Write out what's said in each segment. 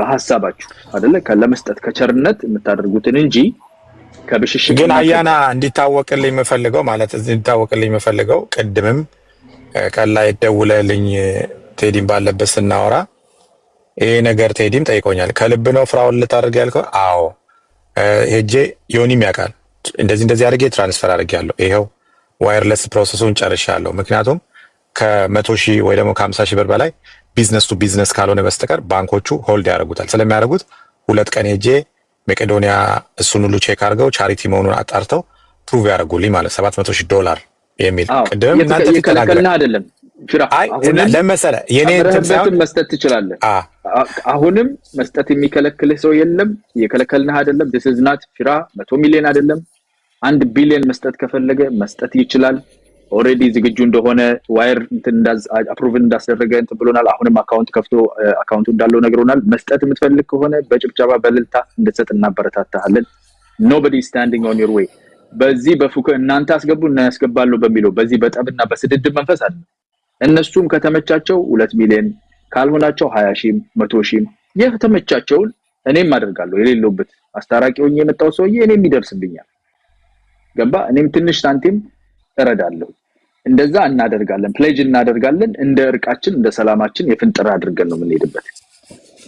በሐሳባችሁ አይደለ ለመስጠት ከቸርነት የምታደርጉትን እንጂ ከብሽሽቅ ግን አያና እንዲታወቅልኝ የምፈልገው ማለት እንዲታወቅልኝ የምፈልገው ቅድምም ከላይ ደውለልኝ ቴዲም ባለበት ስናወራ ይሄ ነገር ቴዲም ጠይቆኛል። ከልብ ነው ፍራውን ልታደርግ ያልከው? አዎ ሄጄ ዮኒም ያውቃል እንደዚህ አድርጌ ትራንስፈር አድርጌያለሁ። ይሄው ዋየርለስ ፕሮሰሱን ጨርሻለሁ። ምክንያቱም ከ100,000 ወይ ደግሞ ከ50,000 ብር በላይ ቢዝነስ ቱ ቢዝነስ ካልሆነ በስተቀር ባንኮቹ ሆልድ ያደርጉታል። ስለሚያደርጉት 2 ቀን ሄጄ መቄዶኒያ እሱን ሁሉ ቼክ አድርገው ቻሪቲ መሆኑን አጣርተው ፕሩቭ ያደርጉልኝ ማለት $700,000 የሚል ቅድም እናንተ ተከለከልና አይደለም ፍራ ለምሳሌ የኔ እንትን መስጠት ትችላለህ። አሁንም መስጠት የሚከለክልህ ሰው የለም። የከለከልንህ አይደለም። this is not ፍራ 100 ሚሊዮን አይደለም 1 ቢሊዮን መስጠት ከፈለገ መስጠት ይችላል። ኦሬዲ ዝግጁ እንደሆነ ዋየር እንትን አፕሩቭ እንዳስደረገ እንትን ብሎናል። አሁንም አካውንት ከፍቶ አካውንቱ እንዳለው ነግሮናል። መስጠት የምትፈልግ ከሆነ በጭብጨባ በልልታ እንድትሰጥ እናበረታታለን። nobody standing on your way። በዚህ በፉከ እናንተ አስገቡ እና ያስገባሉ በሚለው በዚህ በጠብና በስድድብ መንፈስ አይደለም። እነሱም ከተመቻቸው 2 ሚሊዮን ካልሆናቸው 20,000 100,000 የተመቻቸውን እኔም አደርጋለሁ። የሌለውበት አስታራቂውኝ የመጣው ሰውዬ እኔም ይደርስብኛል። ገባ? እኔም ትንሽ ሳንቲም እረዳለሁ። እንደዛ እናደርጋለን። ፕሌጅ እናደርጋለን። እንደ እርቃችን እንደ ሰላማችን የፍንጥራ አድርገን ነው የምንሄድበት።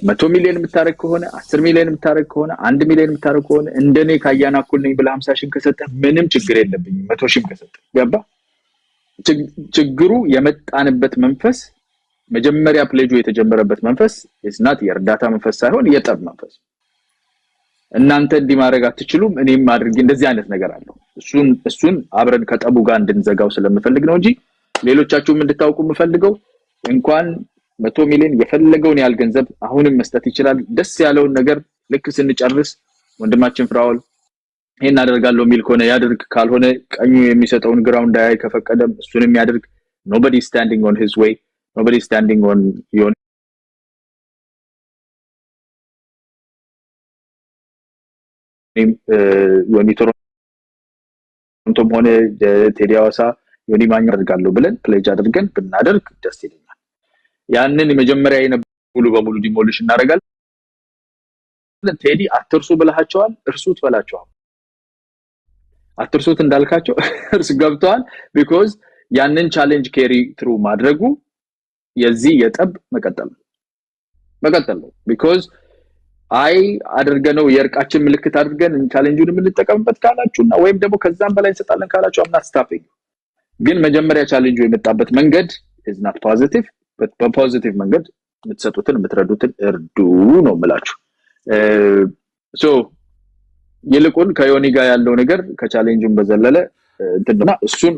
100 ሚሊዮን የምታረግ ከሆነ 10 ሚሊዮን የምታረግ ከሆነ 1 ሚሊዮን የምታረግ ከሆነ እንደኔ ካያና እኩል ነኝ ብለህ 50,000 ከሰጠ ምንም ችግር የለብኝም። 100,000 ከሰጠ ገባ? ችግሩ የመጣንበት መንፈስ መጀመሪያ ፕሌጁ የተጀመረበት መንፈስ is not የእርዳታ መንፈስ ሳይሆን የጠብ መንፈስ። እናንተ እንዲማረግ አትችሉም እኔም ማድረግ እንደዚህ አይነት ነገር አለው። እሱን አብረን ከጠቡ ጋር እንድንዘጋው ስለምፈልግ ነው እንጂ ሌሎቻችሁም እንድታውቁ የምፈልገው እንኳን 100 ሚሊዮን የፈለገውን ያህል ገንዘብ አሁንም መስጠት ይችላል። ደስ ያለውን ነገር ልክ ስንጨርስ ወንድማችን ፍራውል ይሄን አደርጋለሁ የሚል ከሆነ ያድርግ፣ ካልሆነ ቀኙ የሚሰጠውን ግራውንድ ላይ ከፈቀደም እሱንም ያድርግ። nobody standing on his way, nobody standing on your ቶሮንቶም ሆነ ቴዲ አዋሳ ዮኒ ማኛ አደርጋለሁ ብለን ፕሌጅ አድርገን ብናደርግ ደስ ይለኛል። ያንን የመጀመሪያ ሙሉ በሙሉ ዲሞሊሽ እናደርጋለን። ቴዲ አትርሱ ብለሃቸዋል፣ እርሱት በላቸዋል። አትርሱት እንዳልካቸው እርሱ ገብተዋል። because ያንን ቻሌንጅ ኬሪ ትሩ ማድረጉ የዚህ የጠብ መቀጠል ነው። because አይ አድርገነው የርቃችን ምልክት አድርገን ቻሌንጁን የምንጠቀምበት ካላችሁና ወይም ደግሞ ከዛም በላይ እንሰጣለን ካላችሁ አምና ስታፊንግ ግን መጀመሪያ ቻሌንጁ የመጣበት መንገድ is not positive but በፖዚቲቭ መንገድ የምትሰጡትን የምትረዱትን እርዱ ነው የምላችሁ። so ይልቁን ከዮኒ ጋር ያለው ነገር ከቻሌንጁን በዘለለ እንትና እሱን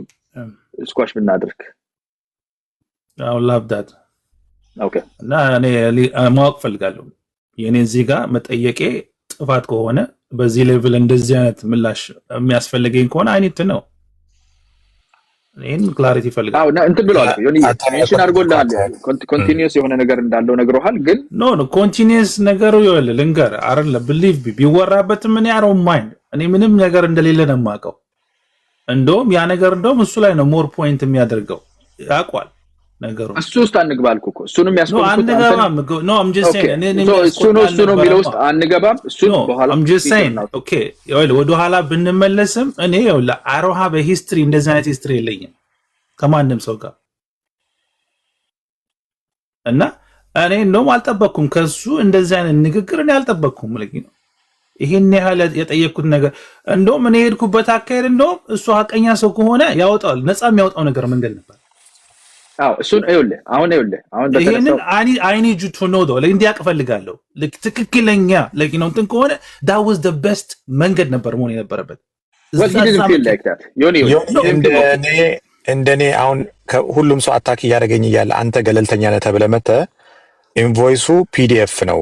ስኳሽ ብናደርግ I love that። okay እና እኔ ማወቅ ፈልጋለሁ የኔን እዚህ ጋር መጠየቄ ጥፋት ከሆነ በዚህ ሌቭል እንደዚህ አይነት ምላሽ የሚያስፈልገኝ ከሆነ አይነት ነው እኔን ክላሪቲ ፈልጋለሁ። አዎ እንትን ብለዋል ዮኒ ሜንሽን አድርጎልሃል ኮንቲኒዩስ የሆነ ነገር እንዳለው ነግሮሃል። ግን ኖ ኮንቲኒዩስ ነገሩ ይወል ልንገር አይደለ ቢሊቭ ቢወራበት ምን ያረው ማይንድ እኔ ምንም ነገር እንደሌለ ነው የማውቀው። እንደውም ያ ነገር እንደውም እሱ ላይ ነው ሞር ፖይንት የሚያደርገው ያውቃል ነገሩ። እሱ ውስጥ አንግባልኩ እኮ እሱንም ያስቆምኩት አንገባም ኖ I'm just saying እሱ ነው የሚለው ውስጥ አንገባም። እሱ በኋላ I'm just saying okay ይወል ወደ ኋላ ብንመለስም እኔ ይወል አሮሃ በሂስትሪ እንደዛ አይነት ሂስትሪ የለኝም ከማንም ሰው ጋር እና እኔ እንደውም አልጠበቅኩም ከሱ እንደዛ አይነት ንግግር እኔ አልጠበቅኩም ማለት ነው። ይሄን ያህል የጠየቅኩት ነገር እንደውም እኔ ሄድኩበት አካሄድ እንደውም እሱ ሐቀኛ ሰው ከሆነ ያወጣል ነፃ የሚያወጣው ነገር መንገድ ነበር። አዎ እሱን አይውልህ አሁን ይሄንን I need you to know though እንዲያውቅ ፈልጋለሁ ትክክለኛ ነው እንትን ከሆነ that was the best መንገድ ነበር መሆን የነበረበት። what he didn't feel like that ዮኒ እንደኔ አሁን ሁሉም ሰው አታክ እያደረገኝ እያለ አንተ ገለልተኛ ነህ ተብለህ መተህ ኢንቮይሱ ፒዲኤፍ ነው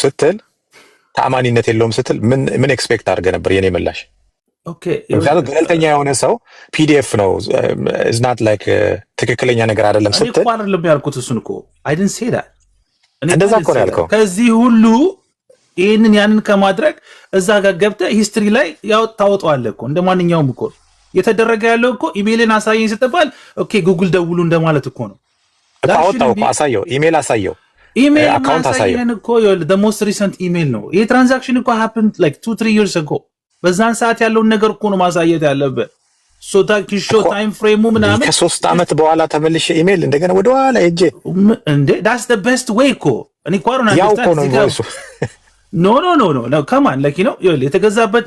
ስትል ተአማኒነት የለውም ስትል ምን ኤክስፔክት አድርገህ ነበር? የኔ ምላሽ ኦኬ ምክንያቱም ገለልተኛ የሆነ ሰው ፒዲኤፍ ነው is not like ትክክለኛ ነገር አይደለም ስትል እኔ ቋር ልብ ያልኩት እሱን እኮ I didn't say that እንደዛ እኮ ነው ያልከው። ከዚህ ሁሉ ይሄንን ያንን ከማድረግ እዛ ጋር ገብተህ ሂስትሪ ላይ ታወጣዋለህ እኮ እንደማንኛውም እኮ የተደረገ ያለው እኮ ኢሜልን አሳየኝ ስትባል ኦኬ ጉግል ደውሉ እንደማለት እኮ ነው። ታወጣው እኮ አሳየው ኢሜል አሳየው ኢሜል አካውንት አሳየው። ማሳየን እኮ the most recent ኢሜል ነው ይሄ ትራንዛክሽን እኮ happened like 2-3 years ago በዛን ሰዓት ያለውን ነገር እኮ ነው ማሳየት ያለበት ሶ that you show time frame ምናምን ከ3 ዓመት በኋላ ተመልሼ ኢሜል እንደገና ወደ ኋላ ሄጄ እንዴ that's the best way እኮ እኔ እኮ አሁን ያው እኮ ነው ቮይሱ ኖ ከማን ለኪ ነው የተገዛበት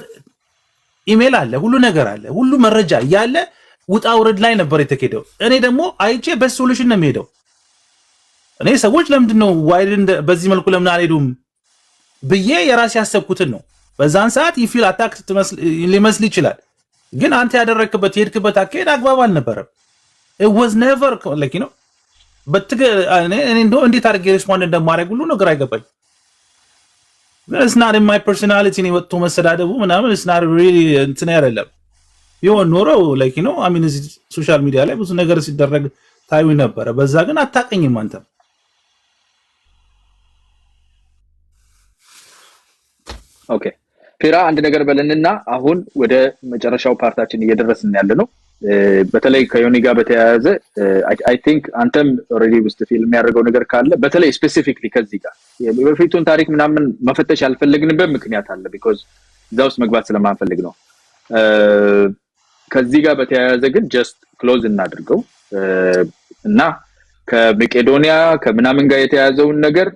ኢሜል አለ ሁሉ ነገር አለ ሁሉ መረጃ ያለ ውጣ ውረድ ላይ ነበር የተከደው እኔ ደግሞ አይቼ በስ ሶሉሽን ነው የሚሄደው እኔ ሰዎች ለምንድነው ዋይድ በዚህ መልኩ ለምን አልሄዱም ብዬ የራሴ ያሰብኩትን ነው በዛን ሰዓት ይፊል አታክ ሊመስል ይችላል ግን አንተ ያደረክበት የሄድክበት አካሄድ አግባብ አልነበረም it was never like you know እኔ እንደው እንዴት አድርጌ ሪስፖንድ እንደማደርግ ሁሉ ነገር አይገባኝ it's not in my personality ነው ወጥቶ መሰዳደቡ ምናምን it's not really እንትን አይደለም ይሆን ኖሮ like you know I mean ሶሻል ሚዲያ ላይ ብዙ ነገር ሲደረግ ታዩ ነበር በዛ ግን አታቀኝም አንተ ኦኬ ፊራ አንድ ነገር በለንና አሁን ወደ መጨረሻው ፓርታችን እየደረስን ያለ ነው በተለይ ከዮኒ ጋር በተያያዘ I think አንተም already ውስጥ ፊልም ያደረገው ነገር ካለ በተለይ ስፔሲፊክሊ ከዚህ ጋር በፊቱን ታሪክ ምናምን መፈተሽ ያልፈለግንበት ምክንያት አለ because ዛውስ መግባት ስለማንፈልግ ነው ከዚህ ጋር በተያያዘ ግን just close እናድርገው እና ከመቄዶኒያ ከምናምን ጋር የተያያዘውን ነገር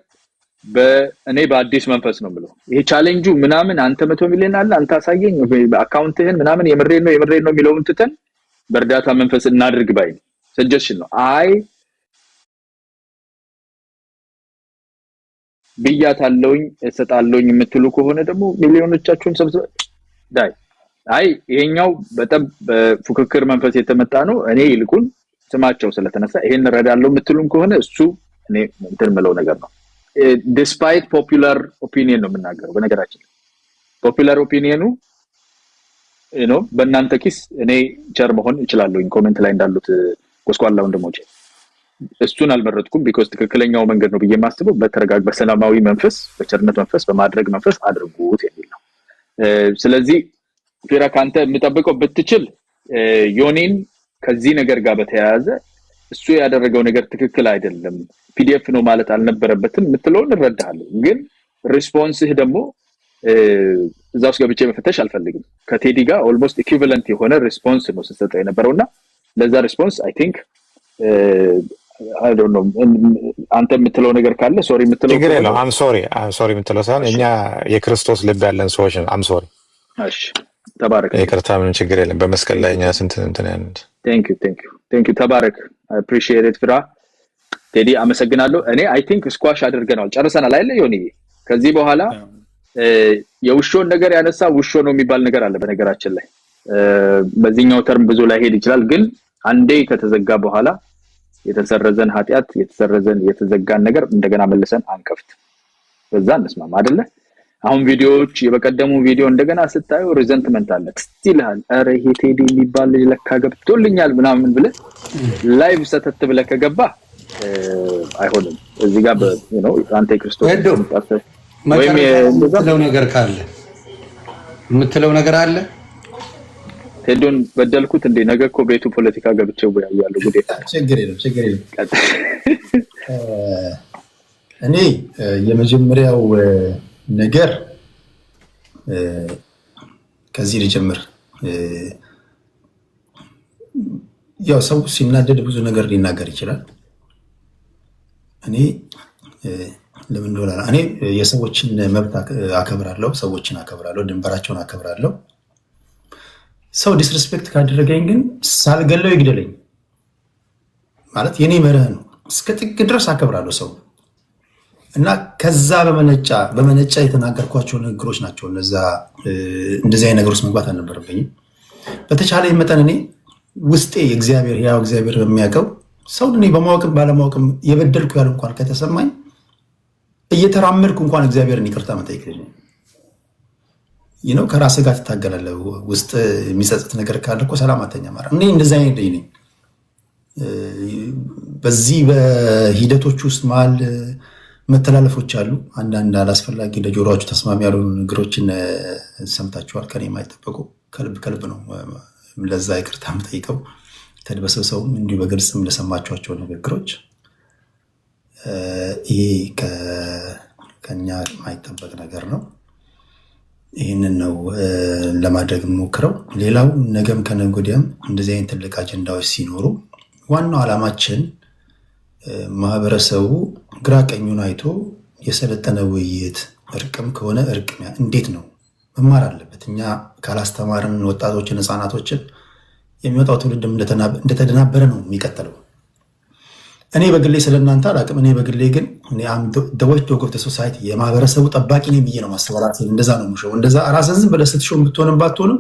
በእኔ በአዲስ መንፈስ ነው ብለው ይሄ ቻሌንጁ ምናምን አንተ 100 ሚሊዮን አለ አንተ አሳየኝ አካውንትህን ምናምን የምሬን ነው የሚለውን ትተን በእርዳታ መንፈስ እናድርግ ባይ ሰጀሽን ነው አይ ብያታለሁኝ እሰጣለሁኝ የምትሉ ከሆነ ደግሞ ሚሊዮኖቻችሁን ሰብስበ ዳይ አይ ይሄኛው በጣም በፉክክር መንፈስ የተመጣ ነው እኔ ይልቁን ስማቸው ስለተነሳ ይሄን ረዳለው የምትሉም ከሆነ እሱ እኔ እንትን ምለው ነገር ነው despite popular opinion ነው የምናገረው በነገራችን popular opinion በእናንተ ኪስ እኔ ቸር መሆን እችላለሁ ኮሜንት ላይ እንዳሉት ቆስቋላው እንደሞቼ እሱን አልመረጥኩም because ትክክለኛው መንገድ ነው በየማስበው በተረጋጋ በሰላማዊ መንፈስ በቸርነት መንፈስ በማድረግ መንፈስ አድርጉት የሚል ነው ስለዚህ ፊራ ካንተ የምጠብቀው ብትችል ዮኒን ከዚህ ነገር ጋር በተያያዘ እሱ ያደረገው ነገር ትክክል አይደለም ፒዲኤፍ ነው ማለት አልነበረበትም ምትለውን እረዳለሁ ግን ሪስፖንስህ ደግሞ እዛውስ ገብቼ መፈተሽ አልፈልግም ከቴዲ ጋር ኦልሞስት ኢኩቪቫለንት የሆነ ሪስፖንስ ነው ሰጠው የነበረውና ለዛ ሪስፖንስ አይ ቲንክ I don't know አንተ የምትለው ነገር ካለ ሶሪ የምትለው ችግር የለውም I'm sorry የምትለው ሳይሆን እኛ የክርስቶስ ልብ ያለን ሰዎች ነን I'm sorry እሺ ተባረክ ይቅርታ ምንም ችግር የለም በመስቀል ላይ እኛ ስንት እንትን ያንን thank you ተባረክ I appreciate it ፍራ ቴዲ አመሰግናለሁ እኔ I think ስኳሽ አድርገናል ጨርሰናል አይደል ዮኒ ከዚህ በኋላ የውሾን ነገር ያነሳ ውሾ ነው የሚባል ነገር አለ በነገራችን ላይ በዚህኛው ተርም ብዙ ላይ ሄድ ይችላል ግን አንዴ ከተዘጋ በኋላ የተሰረዘን ኃጢያት የተዘጋን ነገር እንደገና መልሰን አንከፍት በዛ እንስማማ አይደለ አሁን ቪዲዮዎች የበቀደሙ ቪዲዮ እንደገና ስታዩ ሪዘንትመንት አለ ስቲልሃል አረ ይሄ ቴዲ የሚባል ልጅ ለካ ገብቶልኛል ምናምን ብለ ላይቭ ሰተት ብለ ከገባ አይሆንም እዚህ ጋር አንተ ክርስቶስ ወይም የምትለው ነገር አለ ቴዶን በደልኩት እንደ ነገ እኮ ቤቱ ፖለቲካ ገብቼው ያለው ጉዴታ ችግር የለም እኔ የመጀመሪያው ነገር ከዚህ ልጀምር ያው ሰው ሲናደድ ብዙ ነገር ሊናገር ይችላል እኔ ለምን እንደሆነ እኔ የሰዎችን መብት አከብራለሁ ሰዎችን አከብራለሁ ድንበራቸውን አከብራለሁ ሰው ዲስሪስፔክት ካደረገኝ ግን ሳልገለው ይግደለኝ ማለት የኔ መርህ ነው እስከ ጥግ ድረስ አከብራለሁ ሰው እና ከዛ በመነጫ የተናገርኳቸው ነገሮች ናቸው እነዛ እንደዚህ አይነት ነገሮች መግባት አልነበረብኝም በተቻለ መጠን እኔ ውስጤ እግዚአብሔር ያው እግዚአብሔር በሚያውቀው ሰው እኔ በማወቅም ባለማወቅም የበደልኩ ያለው እንኳን ከተሰማኝ እየተራመድኩ እንኳን እግዚአብሔርን ይቅርታ መጠየቅ ከራሴ ጋር ትታገላለህ ውስጥ የሚጸጽት ነገር ካለ እኮ ሰላም አተኛ ማለት እኔ እንደዛ አይነት ነኝ በዚህ በሂደቶች ውስጥ መሀል መተላለፎች አሉ አንዳንድ አላስፈላጊ ለጆሮአችሁ ተስማሚ ያልሆኑ ነገሮችን ሰምታችኋል ከኔ የማይጠበቁ ከልብ ነው ለዛ ይቅርታ መጠይቀው ተድበሰሰው እንዲሁ በግልጽም ለሰማችኋቸው ንግግሮች ይሄ ከኛ የማይጠበቅ ነገር ነው። ይህንን ነው ለማድረግ የምሞክረው። ሌላው ነገም ከነገ ወዲያም እንደዚህ አይነት ትልቅ አጀንዳዎች ሲኖሩ ዋናው ዓላማችን ማህበረሰቡ ግራ ቀኙን አይቶ የሰለጠነ ውይይት፣ እርቅም ከሆነ እርቅ እንዴት ነው መማር አለበት። እኛ ካላስተማርን ወጣቶችን፣ ህፃናቶችን የሚወጣው ትውልድም እንደተደናበረ ነው የሚቀጥለው። እኔ በግሌ ስለእናንተ አላውቅም። እኔ በግሌ ግን ደዎች ዶግ ኦፍ ሶሳይቲ የማህበረሰቡ ጠባቂ ነኝ ብዬ ነው ማስበው። ራሴን እንደዛ ነው የምሾው። እንደዛ ራስህን ዝም ብለህ ስትሾው ብትሆንም ባትሆንም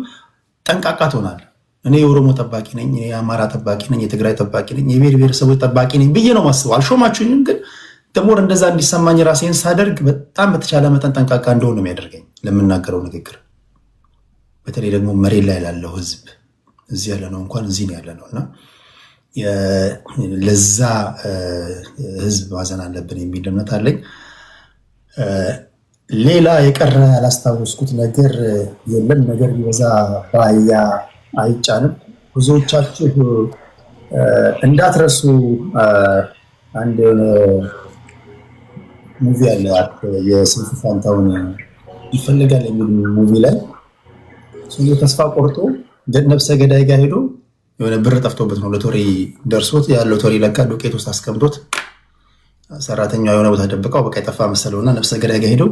ጠንቃቃ ትሆናለህ። እኔ የኦሮሞ ጠባቂ ነኝ፣ እኔ የአማራ ጠባቂ ነኝ፣ የትግራይ ጠባቂ ነኝ፣ የብሔር ብሔረሰቦች ጠባቂ ነኝ ብዬ ነው ማስበው። አልሾማችሁኝም፣ ግን ደሞር እንደዛ እንዲሰማኝ ራሴን ሳደርግ በጣም በተቻለ መጠን ጠንቃቃ እንደሆነ ነው የሚያደርገኝ ለምናገረው ንግግር። በተለይ ደግሞ መሬት ላይ ላለው ህዝብ እዚህ ያለ ነው እንኳን እዚህ ነው ያለ ነው እና ለዛ ህዝብ ማዘን አለብን የሚል እምነት አለኝ። ሌላ የቀረ ያላስታወስኩት ነገር የለም። ነገር ቢበዛ በአህያ አይጫንም። ብዙዎቻችሁ እንዳትረሱ አንድ የሆነ ሙቪ አለ የስንቱ ፋንታውን ይፈልጋል የሚል ሙቪ ላይ ተስፋ ቆርጦ ነፍሰ ገዳይ ጋር ሄዶ የሆነ ብር ጠፍቶበት ነው ሎተሪ ደርሶት ያ ሎተሪ ለካ ዱቄት ውስጥ አስቀምጦት ሰራተኛው የሆነ ቦታ ደብቀው በቃ የጠፋ መሰለውና ነፍሰ ገዳይ ጋር ሄዶ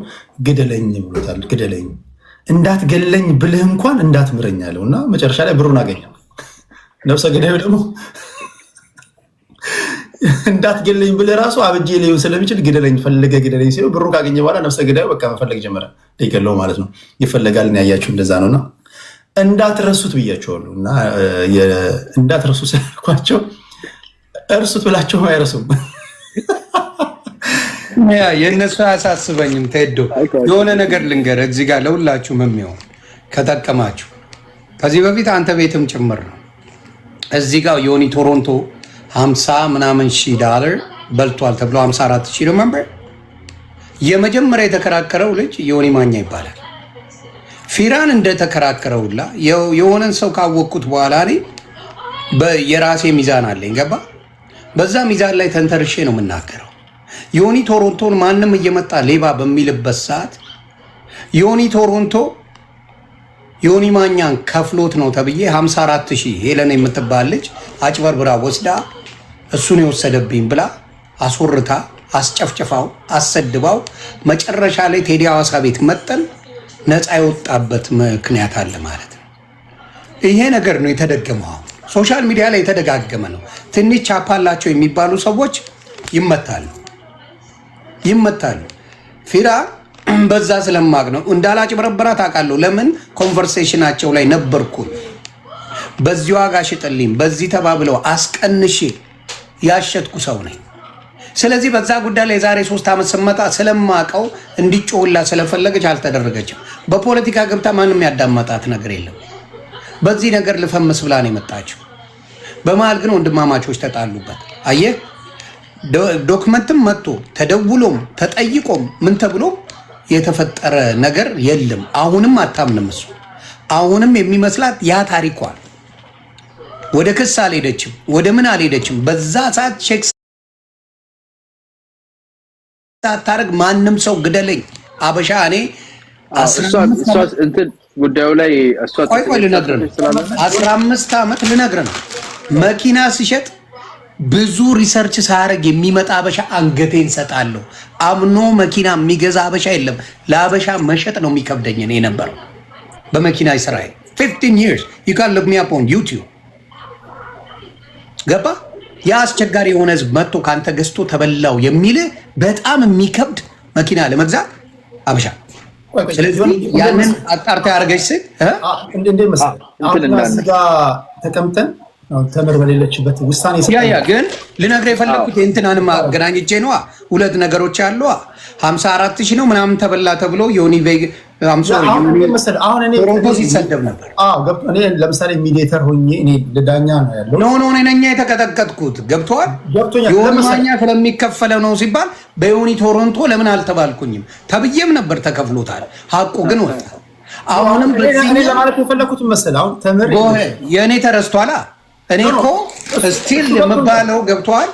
ግደለኝ ብሎታል። ግደለኝ እንዳትገለኝ ብልህ እንኳን እንዳትምረኝ አለውና መጨረሻ ላይ ብሩን አገኘው። ነፍሰ ገዳዩ ደግሞ እንዳትገለኝ ብልህ ራሱ አብጄ ሊሆን ስለሚችል ግደለኝ ፈልገ ግደለኝ ሲለው ብሩን ካገኘ በኋላ ነፍሰ ገዳዩ በቃ መፈለግ ጀመረ። ሊገለው ማለት ነው። ይፈለጋል ነው ያያችሁ። እንደዛ ነውና እንዳትረሱት ብያቸዋለሁ። እና እንዳትረሱ ስላልኳቸው እርሱት ብላቸው አይረሱም። የእነሱ አያሳስበኝም። ተሄዶ የሆነ ነገር ልንገር እዚህ ጋር ለሁላችሁም የሚሆን ከጠቀማችሁ ከዚህ በፊት አንተ ቤትም ጭምር ነው። እዚህ ጋር ዮኒ ቶሮንቶ 50 ምናምን ሺህ ዶላር በልቷል ተብሎ 54 ሺህ ሪመምበር የመጀመሪያ የተከራከረው ልጅ ዮኒ ማኛ ይባላል። ፊራን እንደተከራከረውላ የሆነን ሰው ካወቅኩት በኋላ እኔ የራሴ ሚዛን አለኝ። ገባ? በዛ ሚዛን ላይ ተንተርሼ ነው የምናገረው። ዮኒ ቶሮንቶን ማንም እየመጣ ሌባ በሚልበት ሰዓት ዮኒ ቶሮንቶ ዮኒ ማኛን ከፍሎት ነው ተብዬ 54 ሺህ ሄለን የምትባል ልጅ አጭበርብራ ወስዳ እሱን የወሰደብኝ ብላ አስወርታ አስጨፍጭፋው አሰድባው መጨረሻ ላይ ቴዲ ሐዋሳ ቤት መጠን ነፃ የወጣበት ምክንያት አለ ማለት ነው። ይሄ ነገር ነው የተደገመው። ሶሻል ሚዲያ ላይ የተደጋገመ ነው። ትንሽ ቻፓላቸው የሚባሉ ሰዎች ይመታሉ። ፊራ በዛ ስለማቅ ነው እንዳላጭበረበራት አውቃለሁ። ለምን ኮንቨርሴሽናቸው ላይ ነበርኩኝ። በዚህ ዋጋ ሽጥልኝ በዚህ ተባብለው አስቀንሼ ያሸጥኩ ሰው ነኝ። ስለዚህ በዛ ጉዳይ ላይ የዛሬ 3 ዓመት ስመጣ ስለማቀው እንዲጮህላ ስለፈለገች አልተደረገችም። በፖለቲካ ገብታ ማንም ያዳመጣት ነገር የለም። በዚህ ነገር ልፈምስ ብላ ነው የመጣችው። በመሃል ግን ወንድማማቾች ተጣሉበት። አየህ ዶክመንትም መጥቶ ተደውሎም ተጠይቆም ምን ተብሎ የተፈጠረ ነገር የለም። አሁንም አታምንም። እሱ አሁንም የሚመስላት ያ ታሪኳል። ወደ ክስ አልሄደችም፣ ወደ ምን አልሄደችም። በዛ ሰዓት ቼክ ታረግ ማንም ሰው ግደለኝ አበሻ እኔ እንትን ጉዳዩ ላይ ቆይ ልነግርህ ነው። 15 ዓመት ልነግርህ ነው። መኪና ሲሸጥ ብዙ ሪሰርች ሳያደርግ የሚመጣ አበሻ አንገቴን ሰጣለሁ። አምኖ መኪና የሚገዛ አበሻ የለም። ለአበሻ መሸጥ ነው የሚከብደኝ እኔ ነበረው በመኪና ስራዬ 15 years you can look me up on YouTube። ገባ? ያ አስቸጋሪ የሆነ ህዝብ መጥቶ ካንተ ገዝቶ ተበላው የሚል በጣም የሚከብድ መኪና ለመግዛት አበሻ። ስለዚህ ያንን አጣርታ ያርገሽ ስል እንደ መሰለህ እዚህ ጋር ተቀምጠን ተመር በሌለችበት ውሳኔ ያ ግን ልነግርህ የፈለኩት እንትናንም አገናኝቼ ነው። ሁለት ነገሮች አሉ። 54 ሺህ ነው ምናምን ተበላ ተብሎ ዮኒ ቬግ አሁን እኔ ሲሰደብ ነበር። እኔ ለምሳሌ ሚዲየተር ሆኜ እኔ ለዳኛ ነው ያለው። ኖ እኔ የተቀጠቀጥኩት ገብቶሃል። ዮኒ ማኛ ስለሚከፈለው ነው ሲባል በዮኒ ቶሮንቶ ለምን አልተባልኩኝም? ተብዬም ነበር ተከፍሎታል። ሀቁ ግን ወጣ። አሁንም እኔ ለማለት የፈለኩት መሰለህ አሁን ተምር የእኔ ተረስቷላ። እኔ እኮ ስቲል የምባለው ገብቶሃል።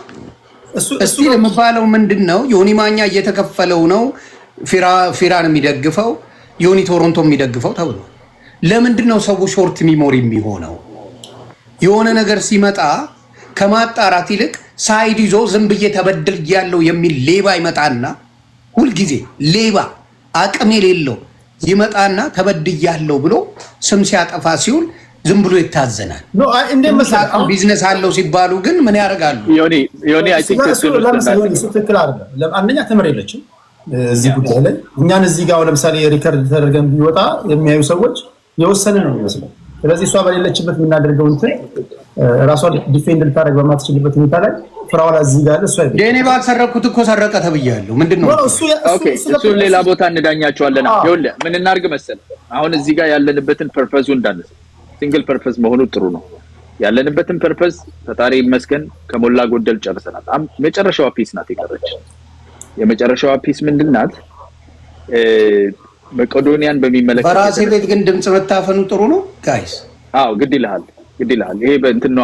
እስቲ ለምባለው ምንድነው ዮኒ ማኛ እየተከፈለው ነው ፊራን የሚደግፈው ዮኒ ቶሮንቶ የሚደግፈው ተብሎ ለምንድነው ሰው ሾርት ሚሞሪ የሚሆነው? የሆነ ነገር ሲመጣ ከማጣራት ይልቅ ሳይድ ይዞ ዝም ብዬ ተበድል ያለው የሚል ሌባ ይመጣና ሁልጊዜ ሌባ አቅም የሌለው ይመጣና ተበድያለሁ ብሎ ስም ሲያጠፋ ሲውል ዝም ብሎ ይታዘናል። ቢዝነስ አለው ሲባሉ ግን ምን ያደርጋሉ? ዮኒ አይ ቲንክ እሱ ትክክል አይደለም። አንደኛ ተምር የለችም እዚህ ጉዳይ ላይ እኛን እዚህ ጋር ለምሳሌ ሪከርድ ተደርገን ቢወጣ የሚያዩ ሰዎች የወሰነ ነው የሚመስለው። ስለዚህ እሷ በሌለችበት የምናደርገው እንትን ራሷን ዲፌንድ ልታደርግ በማትችልበት ሁኔታ ላይ ፍራውላ እዚህ ጋር እሱ አይደለም የኔ ባልሰረኩት እኮ ሰረቀ ተብያለሁ። ምንድነው እሱ ሌላ ቦታ እንዳኛቸዋለን። ይኸውልህ ምን እናድርግ መሰለህ አሁን እዚህ ጋር ያለንበትን ፐርፐዙ እንዳነሳ ሲንግል ፐርፐዝ መሆኑ ጥሩ ነው። ያለንበትን ፐርፐዝ ፈጣሪ ይመስገን ከሞላ ጎደል ጨርሰናል። መጨረሻዋ ፒስ ናት የቀረች። የመጨረሻዋ ፒስ ምንድናት? መቄዶንያን በሚመለከት በራሴ ቤት ግን ድምጽ መታፈኑ ጥሩ ነው ጋይስ። አዎ ግድ ይልሃል። ይሄ በእንትን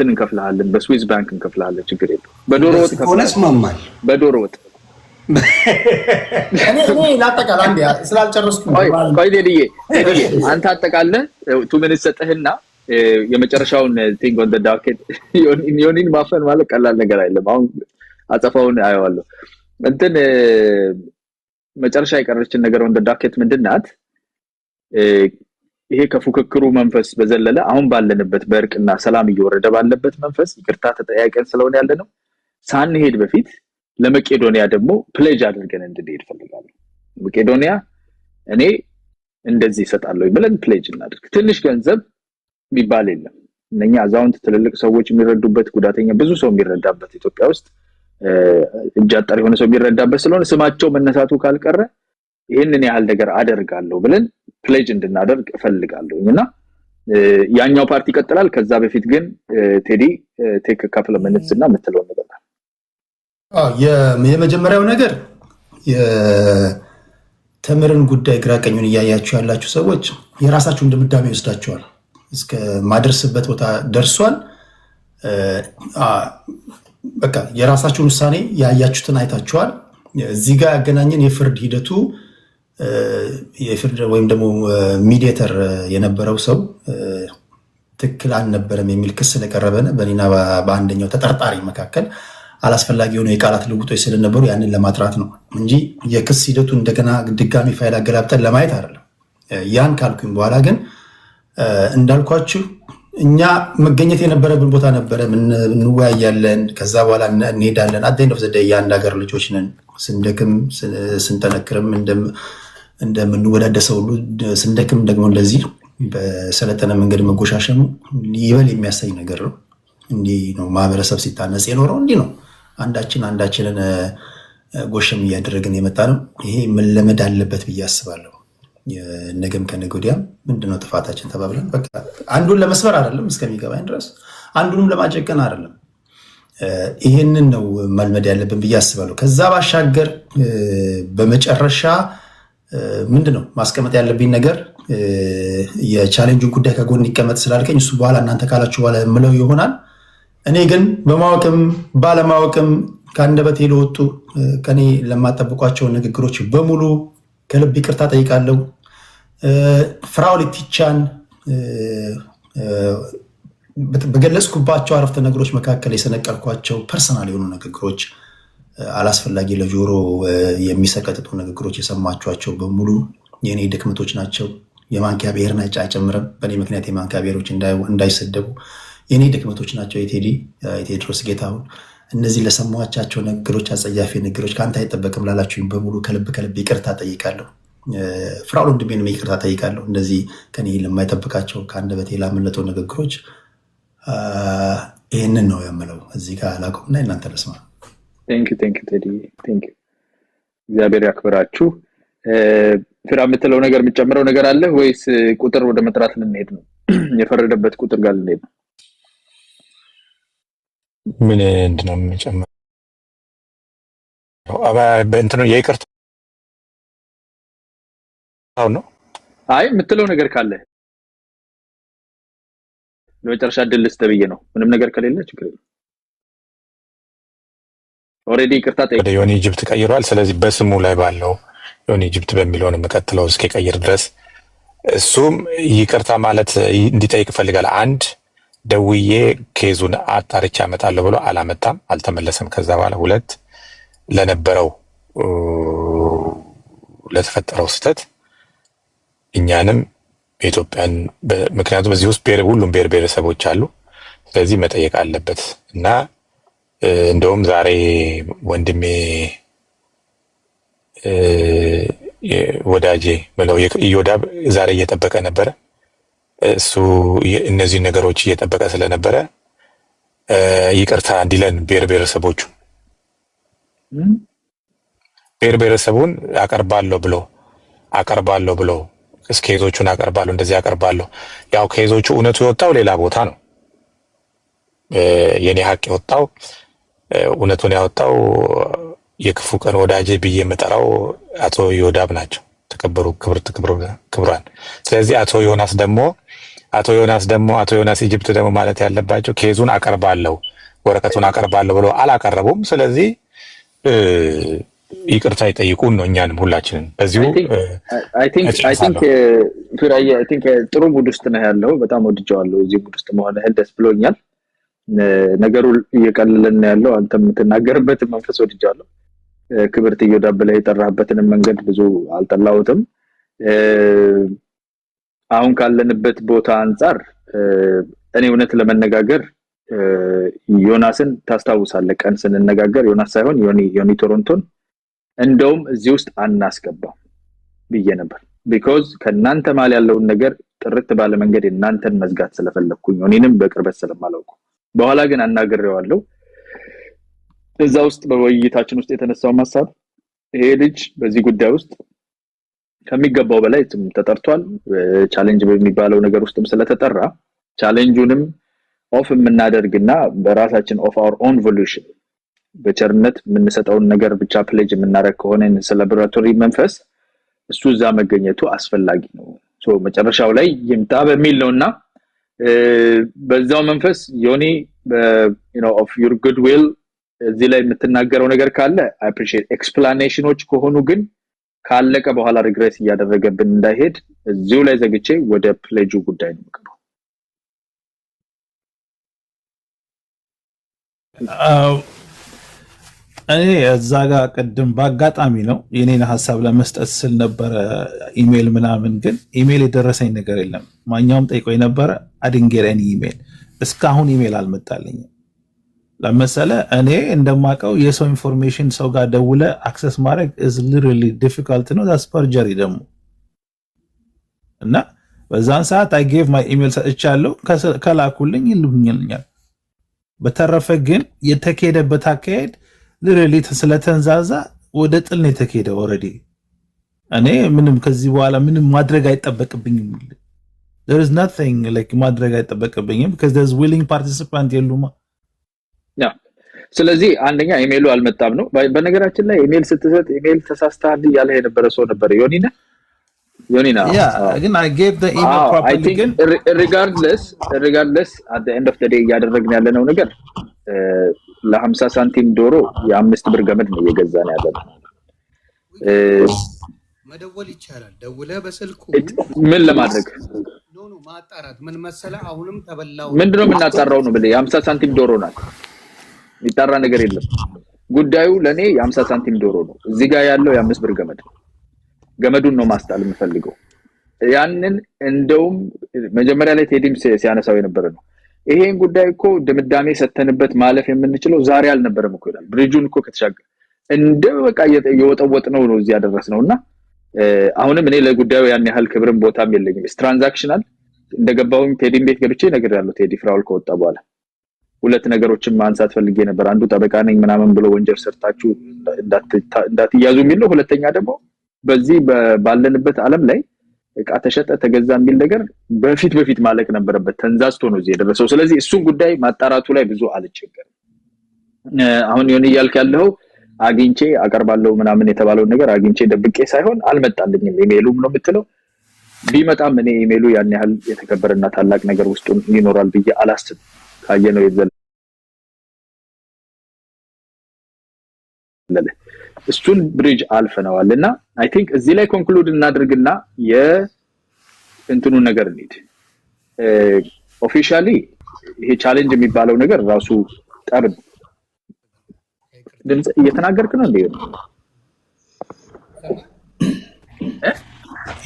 እንከፍልሃለን፣ በስዊስ ባንክ እንከፍልሃለን። ችግር የለም። በዶሮ ወጥ ከሆነስማማል። በዶሮ ወጥ እኔ ላጠቃል አንዴ ስላልጨረስኩ ቆይ ዴዲዬ አንተ አጠቃለህ 2 ሚኒትስ ሰጠህና የመጨረሻውን ቲንግ ኦን ዘ ዳኬት ዮኒን ማፈን ማለት ቀላል ነገር አይደለም። አሁን አጸፋውን አየዋለሁ። እንትን መጨረሻ የቀረችን ነገር ኦን ዘ ዳኬት ምንድናት? ይሄ ከፉክክሩ መንፈስ በዘለለ አሁን ባለንበት በእርቅና ሰላም እየወረደ ባለበት መንፈስ ይቅርታ ተጠያይቀን ስለሆነ ያለ ነው ሳንሄድ በፊት ለመቄዶንያ ደግሞ ፕሌጅ አድርገን እንድንሄድ ፈልጋለሁ። መቄዶንያ እኔ እንደዚህ እሰጣለሁ ብለን ፕሌጅ እናድርግ። ትንሽ ገንዘብ የሚባል የለም። እነኛ አዛውንት ትልልቅ ሰዎች የሚረዱበት ጉዳተኛ ብዙ ሰው የሚረዳበት ኢትዮጵያ ውስጥ እጅ አጠር የሆነ ሰው የሚረዳበት ስለሆነ ስማቸው መነሳቱ ካልቀረ ይሄንን ያህል ነገር አደርጋለሁ ብለን ፕሌጅ እንድናደርግ እፈልጋለሁና ያኛው ፓርቲ ይቀጥላል። ከዛ በፊት ግን ቴዲ ቴክ ካፕል ሚኒትስ እና የምትለው ነገር የመጀመሪያው ነገር የተምርን ጉዳይ ግራ ቀኙን እያያችሁ ያላችሁ ሰዎች የራሳችሁን ድምዳሜ ይወስዳችኋል። እስከ ማድረስበት ቦታ ደርሷል። በቃ የራሳችሁን ውሳኔ ያያችሁትን አይታችኋል። እዚህ ጋር ያገናኘን የፍርድ ሂደቱ የፍርድ ወይም ደግሞ ሚዲየተር የነበረው ሰው ትክክል አልነበረም የሚል ክስ ስለቀረበ በእኔና በአንደኛው ተጠርጣሪ መካከል አላስፈላጊ የሆኑ የቃላት ልውጦች ስለነበሩ ያንን ለማጥራት ነው እንጂ የክስ ሂደቱ እንደገና ድጋሚ ፋይል አገላብጠን ለማየት አይደለም። ያን ካልኩኝ በኋላ ግን እንዳልኳችሁ እኛ መገኘት የነበረብን ቦታ ነበረ። እንወያያለን፣ ከዛ በኋላ እንሄዳለን። አደኝ ኦፍ ዘ ዴይ የአንድ ሀገር ልጆች ነን። ስንደክም ስንጠነክርም እንደምንወዳደሰው ሁሉ ስንደክም ደግሞ እንደዚህ በሰለጠነ መንገድ መጎሻሸሙ ይበል የሚያሳይ ነገር ነው። እንዲህ ነው ማህበረሰብ ሲታነጽ የኖረው። እንዲህ ነው አንዳችንን ጎሸም እያደረግን የመጣ ነው። ይሄ መለመድ አለበት ብዬ አስባለሁ። ነገም ከነገ ወዲያም ምንድነው ጥፋታችን ተባብለን በቃ አንዱን ለመስበር አይደለም እስከሚገባኝ ድረስ አንዱንም ለማጨቀን አይደለም። ይሄንን ነው መልመድ ያለብን ብዬ አስባለሁ። ከዛ ባሻገር በመጨረሻ ምንድነው ማስቀመጥ ያለብኝ ነገር የቻሌንጁን ጉዳይ ከጎን ይቀመጥ ስላልከኝ እሱ በኋላ እናንተ ካላችሁ በኋላ የምለው ይሆናል። እኔ ግን በማወቅም ባለማወቅም ከአንደበቴ ለወጡ ከኔ ለማጠብቋቸው ንግግሮች በሙሉ ከልብ ይቅርታ ጠይቃለሁ። ፍራኦል ኢቲቻን በገለጽኩባቸው አረፍተ ነገሮች መካከል የሰነቀልኳቸው ፐርሰናል የሆኑ ንግግሮች፣ አላስፈላጊ ለጆሮ የሚሰቀጥጡ ንግግሮች የሰማችኋቸው በሙሉ የኔ ድክመቶች ናቸው። የማንኪያ ብሔርን አይጨምርም። በእኔ ምክንያት የማንኪያ ብሔሮች እንዳይሰደቡ የኔ ድክመቶች ናቸው። የቴዎድሮስ ጌታሁን እነዚህ ለሰማቻቸው ንግግሮች፣ አጸያፊ ንግግሮች ከአንተ አይጠበቅም ላላችሁኝ በሙሉ ከልብ ይቅርታ ጠይቃለሁ። ፍራኦል ወንድሜንም ይቅርታ ጠይቃለሁ። እንደዚህ ከኔ ለማይጠብቃቸው ከአንደበቴ ላመለጡ ንግግሮች ይህንን ነው የምለው። እዚህ ጋር አላውቀውምና እናንተ ለስማ። ቴንክ ዩ ቴዲ ቴንክ ዩ። እግዚአብሔር ያክብራችሁ። ፍራ የምትለው ነገር የምትጨምረው ነገር አለ ወይስ ቁጥር ወደ መጥራት ልንሄድ ነው? የፈረደበት ቁጥር ጋር ልንሄድ ነው? ምን እንደሆነ የምጨምረው በእንትኑ የይቅርታ ነው። አይ የምትለው ነገር ካለ ለመጨረሻ ድል ልስጥ ብዬ ነው። ምንም ነገር ከሌለ ችግር የለም። ኦሬዲ ይቅርታ ጠይቅ ወደ ዮኒ ኢጅፕት ቀይሯል። ስለዚህ በስሙ ላይ ባለው ዮኒ ኢጅፕት በሚለው ነው የምቀጥለው እስኪቀይር ድረስ። እሱም ይቅርታ ማለት እንዲጠይቅ ይፈልጋል። አንድ ደውዬ ኬዙን አጣርቼ አመጣለሁ ብሎ አላመጣም፣ አልተመለሰም። ከዛ በኋላ ሁለት ለነበረው ለተፈጠረው ስህተት እኛንም ኢትዮጵያን ምክንያቱም እዚህ ውስጥ ሁሉም ብሔር ብሔረሰቦች አሉ። ስለዚህ መጠየቅ አለበት እና እንደውም ዛሬ ወንድሜ ወዳጄ ብለው ኢዮዳብ ዛሬ እየጠበቀ ነበረ። እሱ እነዚህ ነገሮች እየጠበቀ ስለነበረ ይቅርታ እንዲለን ብሔር ብሔረሰቡን አቀርባለሁ ብሎ ኬዞቹን አቀርባለሁ እንደዚህ አቀርባለሁ። ያው ኬዞቹ እውነቱ የወጣው ሌላ ቦታ ነው። የኔ ሀቅ የወጣው እውነቱን ያወጣው የክፉ ቀን ወዳጄ ብዬ የምጠራው አቶ ኢዮዳብ ናቸው። ተከበሩ ክብሯን። ስለዚህ አቶ ዮናስ ኢጅፕት ደግሞ ማለት ያለባቸው ኬዙን አቀርባለሁ ወረቀቱን አቀርባለሁ ብሎ አላቀረቡም። ስለዚህ ይቅርታ ይጠይቁን ነው እኛንም ሁላችንን በዚሁ I think ጥሩ ሙድ ውስጥ ነው ያለው። በጣም ወድጀዋለሁ። እዚህ ሙድ ውስጥ መሆንህ ደስ ብሎኛል። ነገሩ እየቀለለን ያለው አንተ የምትናገርበት መንፈስ ወድጀዋለሁ። ክብርት ኢዮዳብ ብለህ የጠራህበትን መንገድ ብዙ አልጠላሁትም። አሁን ካለንበት ቦታ አንፃር እኔ እውነት ለመነጋገር ዮናስን ታስታውሳለህ? ቀን ስንነጋገር ዮናስ ሳይሆን ዮኒ ቶሮንቶን እንደውም እዚህ ውስጥ አናስገባም ብዬ ነበር። ቢኮዝ ከናንተ ማል ያለውን ነገር ጥርት ባለ መንገድ እናንተን መዝጋት ስለፈለኩኝ ዮኒንም በቅርበት ስለማላውቀው በኋላ ግን አናግሬዋለሁ። እዛ ውስጥ በውይይታችን ውስጥ የተነሳው ሐሳብ ይሄ ልጅ በዚህ ጉዳይ ውስጥ ከሚገባው በላይ ተጠርቷል። ቻሌንጅ በሚባለው ነገር ውስጥም ስለተጠራ ቻሌንጁንም ኦፍ የምናደርግና በራሳችን ኦፍ አወር ኦን ቮሉሽን በቸርነት የምንሰጠውን ነገር ብቻ ፕሌጅ የምናደርግ ከሆነ ሴሌብራቶሪ መንፈስ እሱ እዛ መገኘቱ አስፈላጊ ነው። መጨረሻው ላይ ይምጣ በሚል ነውና በዛው መንፈስ ዮኒ of your goodwill እዚህ ላይ የምትናገረው ነገር ካለ I appreciate explanationዎች ከሆኑ ግን ካለቀ በኋላ ሪግሬስ እያደረገብን እንዳይሄድ እዚሁ ላይ ዘግቼ ወደ ፕሌጁ ጉዳይ ነው የምቀርበው። እኔ እዛ ጋር ቅድም በአጋጣሚ ነው የኔን ሐሳብ ለመስጠት ስል ነበረ ኢሜል ምናምን፣ ግን ኢሜል የደረሰኝ ነገር የለም። ማንኛውም ጠይቆኝ ነበረ አድንጌረን ኢሜል እስካሁን ኢሜል አልመጣልኝም። ለምሳሌ እኔ እንደማቀው የሰው ኢንፎርሜሽን ሰው ጋር ደውለ አክሰስ ማድረግ is literally difficult ነው። that's perjury ደግሞ እና በዛን ሰዓት I gave my email ሰጥቻለሁ ከላኩልኝ ይልኛል። በተረፈ ግን የተከሄደበት አካሄድ literally ስለተንዛዛ ወደ ጥል ነው የተከሄደው already። እኔ ምንም ከዚህ በኋላ ምንም ማድረግ አይጠበቅብኝም። there is nothing like ማድረግ አይጠበቅብኝም because there's willing participant የሉማ። ስለዚህ አንደኛ ኢሜሉ አልመጣም ነው። በነገራችን ላይ ኢሜል ስትሰጥ ኢሜል ተሳስተሃል ያለ የነበረ ሰው ነበር ዮኒና ግን I gave the email properly ግን regardless at the end of the day ያደረግን ያለነው ነገር ለ50 ሳንቲም ዶሮ የ5 ብር ገመድ ነው እየገዛን ያለነው። መደወል ይቻላል። ደውለህ በስልኩ ምን ለማድረግ ኖ ማጣራት ምን መሰለህ አሁንም ተበላው ምንድነው የምናጣራው ነው ብለህ የ50 ሳንቲም ዶሮ ናት። የሚጣራ ነገር የለም። ጉዳዩ ለኔ የ50 ሳንቲም ዶሮ ነው። እዚህ ጋር ያለው የ5 ብር ገመድ ነው። ገመዱን ነው ማስጣል የምፈልገው። ያንን እንደውም መጀመሪያ ላይ ቴዲም ሲያነሳው የነበረ ነው። ይሄን ጉዳይ እኮ ድምዳሜ ሰተንበት ማለፍ የምንችለው ዛሬ አልነበረም እኮ ይላል። ብሪጁን እኮ ከተሻገረ እንደ በቃ የወጠወጥነው ነው እዚህ ያደረስነውና አሁንም እኔ ለጉዳዩ ያን ያህል ክብርም ቦታም የለኝም። ስትራንዛክሽናል እንደገባውኝ ቴዲም ቤት ገብቼ ነገር ያለው ቴዲ ፍራውል ከወጣ በኋላ ሁለት ነገሮችን ማንሳት ፈልጌ ነበር። አንዱ ጠበቃ ነኝ ምናምን ብሎ ወንጀል ሰርታችሁ እንዳትያዙ የሚል ነው። ሁለተኛ ደግሞ በዚህ ባለንበት ዓለም ላይ እቃ ተሸጠ ተገዛ የሚል ነገር በፊት ማለቅ ነበረበት። ተንዛዝቶ ነው እዚህ የደረሰው። ስለዚህ እሱን ጉዳይ ማጣራቱ ላይ ብዙ አልቸገርም። አሁን ዮኒ እያልክ ያለው አግኝቼ አቀርባለሁ ምናምን የተባለው ነገር አግኝቼ ደብቄ ሳይሆን አልመጣልኝም ኢሜሉም ነው የምትለው። ቢመጣም እኔ ኢሜሉ ያን ያህል የተከበረና ታላቅ ነገር ውስጡ ይኖራል ብዬ አላስብም። ካየነው እሱን ብሪጅ አልፈነዋልና አይ ቲንክ እዚህ ላይ ኮንክሉድ እናድርግና የእንትኑ ነገር እንሂድ። ኦፊሻሊ ይሄ ቻሌንጅ የሚባለው ነገር ራሱ ጠብ ድምጽ እየተናገርክ ነው እንዴ?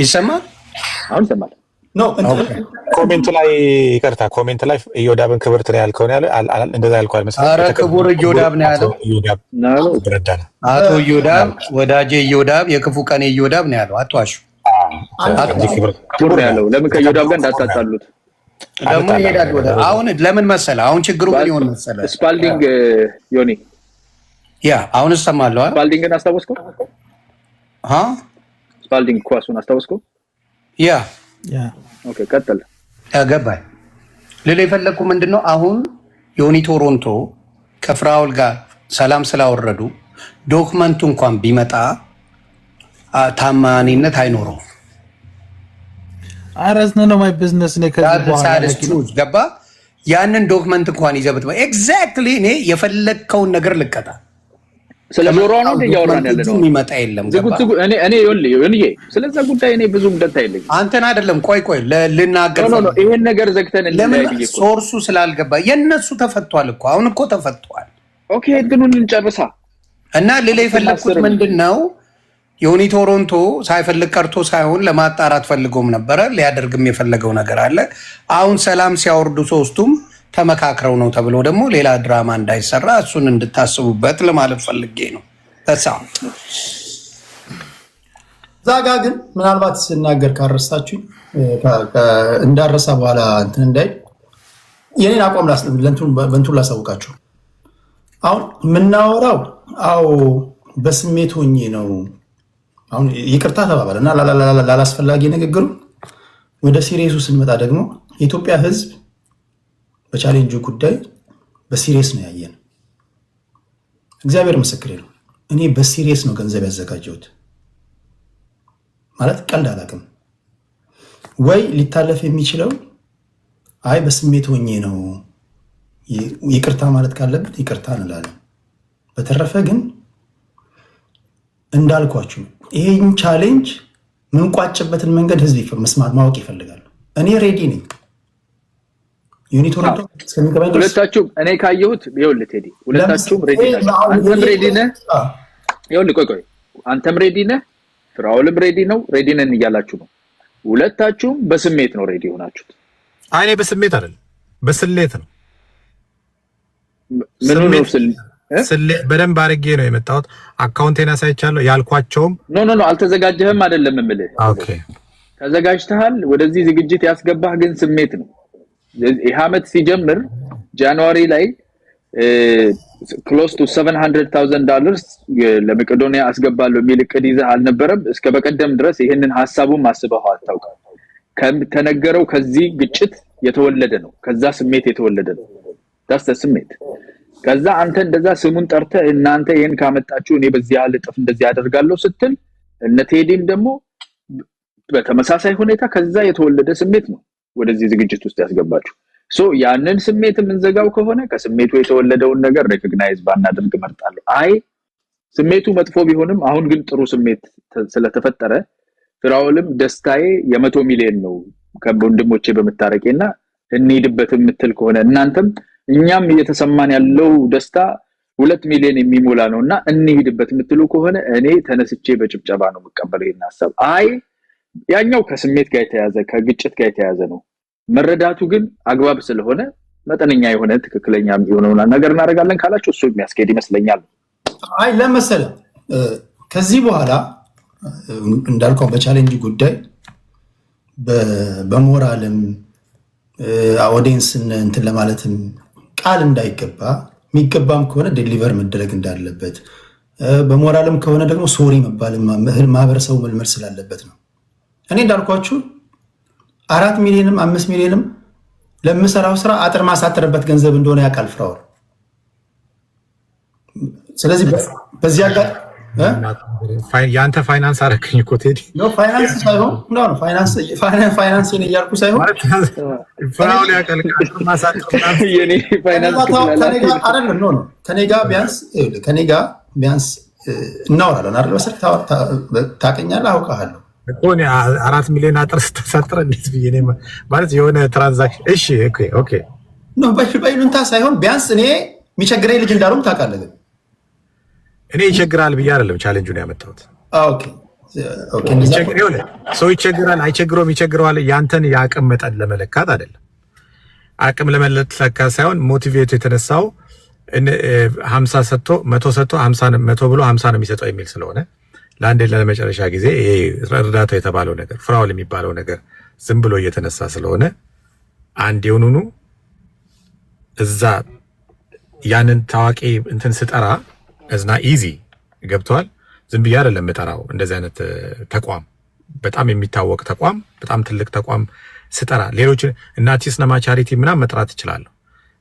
ይሰማል? አሁን ይሰማል? ኖ ኮሜንት ላይ ይቅርታ፣ ኮሜንት ላይ ኢዮዳብን ክብርት ነው ያልከው ነው ያለ እንደዛ ያልከው አይመስልም። ኧረ ክቡር ኢዮዳብ ነው ያለው። ኢዮዳብ ነው ረዳና አቶ ኢዮዳብ ወዳጄ ኢዮዳብ የክፉ ቀን ኢዮዳብ ነው ያለው። አትዋሹ። ክቡር ያለው ለምን ከኢዮዳብ ጋር እንዳታጣሉት ደግሞ ይሄዳል ወደ አሁን ለምን መሰለ አሁን ችግሩ ምን ይሆን መሰለ ስፓልዲንግ ዮኒ ያ አሁን እሰማለሁ አይደል? ስፓልዲንግን አስታወስከው? ስፓልዲንግ ኳሱን አስታወስከው? ያ ኦኬ ቀጥል። ገባኝ። ሌላ የፈለኩ ምንድነው አሁን ዮኒ ቶሮንቶ ከፍራውል ጋር ሰላም ስላወረዱ ዶክመንቱ እንኳን ቢመጣ ታማኒነት አይኖረው። አረዝነ ነው ማይ ቢዝነስ ነው ገባ። ያንን ዶክመንት እንኳን ይዘብት ኤግዛክትሊ እኔ የፈለከውን ነገር ልቀጣ ስለዞሮ ነው ያወራን ያለ ነው የሚመጣ የለም። እኔ ዮኒ ስለዛ ጉዳይ እኔ ብዙም ደንታ የለኝም። አንተን አይደለም ቆይ ልናገር ነው ይሄን ነገር ዘግተን ለምን ሶርሱ ስላልገባ የነሱ ተፈቷል እኮ አሁን እኮ ተፈቷል። ኦኬ እንትኑን እንጨርሳ እና ሌላ የፈለኩት ምንድነው ዮኒ ቶሮንቶ ሳይፈልግ ቀርቶ ሳይሆን ለማጣራት ፈልጎም ነበረ። ሊያደርግም የፈለገው ነገር አለ። አሁን ሰላም ሲያወርዱ ሶስቱም ተመካክረው ነው ተብሎ ደግሞ ሌላ ድራማ እንዳይሰራ እሱን እንድታስቡበት ለማለት ፈልጌ ነው። ዛጋ ግን ምናልባት ስናገር ካረሳችሁ እንዳረሳ በኋላ እንትን እንዳይ የኔን አቋም በእንቱን ላሳውቃችሁ። አሁን የምናወራው በስሜት ሆኜ ነው። አሁን ይቅርታ ተባባለ እና ላላስፈላጊ ንግግሩ ወደ ሲሪየሱ ስንመጣ ደግሞ የኢትዮጵያ ሕዝብ በቻሌንጁ ጉዳይ በሲሪየስ ነው ያየን። እግዚአብሔር ምስክሬ ነው። እኔ በሲሪየስ ነው ገንዘብ ያዘጋጀሁት። ማለት ቀልድ አላውቅም። ወይ ሊታለፍ የሚችለው በስሜት ሆኜ ነው ይቅርታ ማለት ካለበት ይቅርታ እንላለን። በተረፈ ግን እንዳልኳችሁ ይሄን ቻሌንጅ ምንቋጭበትን መንገድ ህዝብ መስማት ማወቅ ይፈልጋሉ። እኔ ሬዲ ነኝ። ዮኒ ቶሮንቶ ሁለታችሁም እኔ ካየሁት ይኸውልህ ቴዲ ሁለታችሁም ሬዲ ናችሁ። አንተም ሬዲ ነህ። ይኸውልህ ቆይ አንተም ሬዲ ነህ፣ ፍራውልም ሬዲ ነው። ሬዲ ነን እያላችሁ ነው። ሁለታችሁም በስሜት ነው ሬዲ ሆናችሁት። እኔ በስሜት አይደለም በስሌት ነው። ምን ነው በደንብ አድርጌ ነው የመጣሁት። አካውንቴን አሳይቻለሁ። ያልኳቸውም ኖ አልተዘጋጀህም አይደለም የምልህ። ኦኬ ተዘጋጅተሃል። ወደዚህ ዝግጅት ያስገባህ ግን ስሜት ነው። ይህ ዓመት ሲጀምር ጃንዋሪ ላይ close to $700,000 ለመቄዶንያ አስገባለሁ የሚል እቅድ ይዘህ አልነበረም? እስከ በቀደም ድረስ ይሄንን ሐሳቡን ማስበው አታውቅም። ከነገረው ከዚህ ግጭት የተወለደ ነው። ከዛ ስሜት የተወለደ ነው። ዳስ ስሜት ከዛ አንተ እንደዛ ስሙን ጠርተህ እናንተ ይሄን ካመጣችሁ እኔ በዚህ ያህል እጥፍ እንደዚህ አደርጋለሁ ስትል እነ ቴዲም ደግሞ በተመሳሳይ ሁኔታ ከዛ የተወለደ ስሜት ነው ወደዚህ ዝግጅት ውስጥ ያስገባችሁ። ያንን ስሜት የምንዘጋው ከሆነ ከስሜቱ የተወለደውን ነገር ሪኮግናይዝ ባናደርግ እመርጣለሁ። ስሜቱ መጥፎ ቢሆንም አሁን ግን ጥሩ ስሜት ስለተፈጠረ ፍራውልም ደስታዬ የ100 ሚሊዮን ነው ከወንድሞቼ በመታረቄና እንሂድበት የምትል ከሆነ እናንተም እኛም እየተሰማን ያለው ደስታ 2 ሚሊዮን የሚሞላ ነውና እንሂድበት የምትሉ ከሆነ እኔ ተነስቼ በጭብጨባ ነው መቀበለው ይሄን ሐሳብ። ያኛው ከስሜት ጋር የተያዘ ከግጭት ጋር የተያዘ ነው። መረዳቱ ግን አግባብ ስለሆነ መጠነኛ የሆነ ትክክለኛ የሆነውን ነገር እናደርጋለን ካላችሁ እሱ የሚያስኬድ ይመስለኛል። ለምሳሌ ከዚህ በኋላ እንዳልከው በቻሌንጅ ጉዳይ በሞራልም ኦዲየንስን እንትን ለማለትም ቃል እንዳይገባ የሚገባም ከሆነ ዴሊቨር መደረግ እንዳለበት በሞራልም ከሆነ ደግሞ ሶሪ መባል ማህበረሰቡ መልመድ ስላለበት ነው። እኔ እንዳልኳችሁ 4 ሚሊዮንም 5 ሚሊዮንም ለምሰራው ስራ አጥር ማሳጠርበት ገንዘብ እንደሆነ ያውቃል ፍራውል። ስለዚህ በዚህ አጋጣሚ ያንተ ፋይናንስ አረከኝ እኮ ቴዲ ነው ፋይናንስ ሳይሆን ነው ፋይናንስ ነው እያልኩ ሳይሆን ፍራውል ያቀልቃል ማሳጠር የኔ ፋይናንስ ከኔ ጋር ቢያንስ እናወራለን አይደል? በስልክ ታውቀኛለህ፣ አውቃለሁ እኮ እኔ 4 ሚሊዮን አጥር ስተሰጥረ እንዴት ብዬ ነው ማለት የሆነ ትራንዛክሽን። እሺ ኦኬ ነው በይሉንታ ሳይሆን ቢያንስ እኔ የሚቸግረኝ ልጅ እንዳሉም ታውቃለህ። ግን እኔ ይቸግራል ብዬ አይደለም ቻሌንጁን ያመጣሁት። ኦኬ ሰው ይቸግራል አይቸግረውም፣ ይቸግረዋል ያንተን የአቅም መጠን ለመለካት አይደለም። አቅም ለመለካት ሳይሆን ሞቲቬቱ የተነሳው 50 ሰጥቶ 100 ሰጥቶ 50 100 ብሎ 50 ነው የሚሰጠው የሚል ስለሆነ ለአንድ ለመጨረሻ ጊዜ ይሄ እርዳታው የተባለው ነገር ፍራውል የሚባለው ነገር ዝም ብሎ እየተነሳ ስለሆነ አንድ የሆኑኑ እዛ ያንን ታዋቂ እንትን ስጠራ እዝና ኢዚ ገብቷል። ዝም ብዬ አይደለም የምጠራው እንደዚህ አይነት ተቋም በጣም የሚታወቅ ተቋም በጣም ትልቅ ተቋም ስጠራ ሌሎች እናቲስ ነማ ቻሪቲ ምናምን መጥራት እችላለሁ።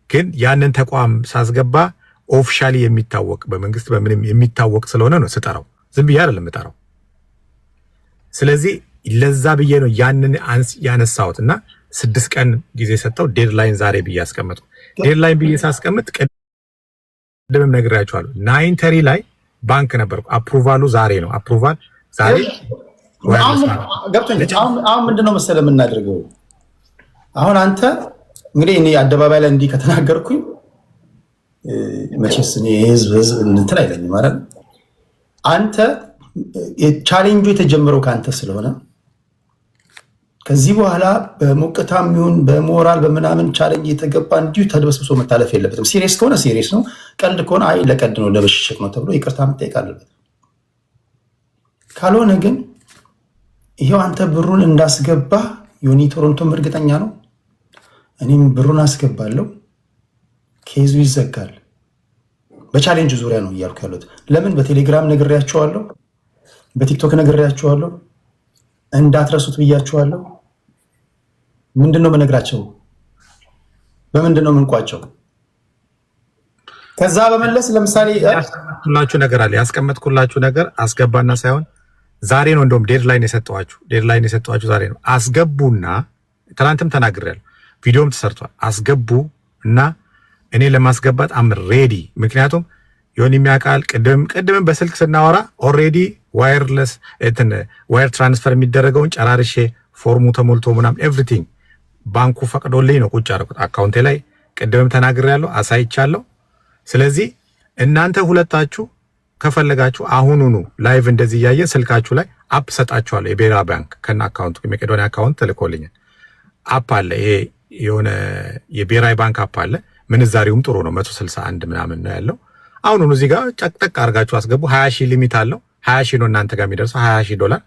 ግን ያንን ተቋም ሳስገባ ኦፊሻሊ የሚታወቅ በመንግስት በምንም የሚታወቅ ስለሆነ ነው ስጠራው። ዝም ብዬ አይደለም የምጠራው። ስለዚህ ለዛ ብዬ ነው ያንን ያነሳሁት እና 6 ቀን ጊዜ ሰጠው ዴድላይን ዛሬ ብዬ አስቀመጥኩ። ዴድላይን ብዬ ሳስቀምጥ ቅድምም ነግሬያቸዋለሁ 9:30 ላይ ባንክ ነበርኩ። አፕሩቫሉ ዛሬ ነው። አፕሩቫል ዛሬ ገብቶኛል። አሁን ምንድነው መሰለህ የምናደርገው? አሁን አንተ እንግዲህ እኔ አደባባይ ላይ እንዲህ ከተናገርኩኝ መቼስ እኔ ህዝብ እንትን አይለኝም ማለት አንተ ቻሌንጁ የተጀመረው ከአንተ ስለሆነ ከዚህ በኋላ በሞቅታም ይሁን በሞራል በምናምን ቻሌንጅ የተገባ እንዲሁ ተደበስብሶ መታለፍ የለበትም። ሲሪየስ ከሆነ ሲሪየስ ነው፣ ቀልድ ከሆነ አይ ለቀልድ ነው ለበሽሽቅ ነው ተብሎ ይቅርታ መጠየቅ አለበት። ካልሆነ ግን ይሄው አንተ ብሩን እንዳስገባ ዮኒ ቶሮንቶም እርግጠኛ ነው፣ እኔም ብሩን አስገባለሁ፣ ኬዙ ይዘጋል። በቻሌንጅ ዙሪያ ነው እያልኩ ያሉት። ለምን በቴሌግራም ነግሬያቸዋለሁ፣ በቲክቶክ ነግሬያቸዋለሁ፣ እንዳትረሱት ብያቸዋለሁ። ምንድነው በነግራቸው? በምንድነው ምንቋቸው? ከዛ በመለስ ለምሳሌ ያስቀመጥኩላችሁ ነገር አለ። ያስቀመጥኩላችሁ ነገር አስገባና ሳይሆን ዛሬ ነው እንደውም ዴድላይን የሰጠኋችሁ ዛሬ ነው። አስገቡና ትናንትም ተናግሬያለሁ፣ ቪዲዮም ተሰርቷል። አስገቡ እና እኔ ለማስገባት አም ሬዲ። ምክንያቱም ዮኒ የሚያውቃል። ቅድምም በስልክ ስናወራ ኦልሬዲ ዋየርለስ ዋየር ትራንስፈር የሚደረገውን ጨራርሼ ፎርሙ ተሞልቶ ምናምን ኤቭሪቲንግ ባንኩ ፈቅዶልኝ ነው ቁጭ አደረኩት አካውንቴ ላይ። ቅድምም ተናግሬያለሁ፣ አሳይቻለሁ። ስለዚህ እናንተ ሁለታችሁ ከፈለጋችሁ አሁኑኑ ላይቭ እንደዚህ እያየን ስልካችሁ ላይ አፕ ሰጣችኋለሁ። የብሔራዊ ባንክ ከና አካውንቱ የመቄዶኒያ አካውንት ተልኮልኛል። አፕ አለ፣ ይሄ የሆነ የብሔራዊ ባንክ አፕ አለ። ምንዛሬውም ጥሩ ነው፣ 161 ምናምን ነው ያለው። አሁኑኑ እዚህ ጋር ጠቅጠቅ አድርጋችሁ አስገቡ። 20,000 ሊሚት አለው። 20,000 ነው እናንተ ጋር የሚደርሰው $20,000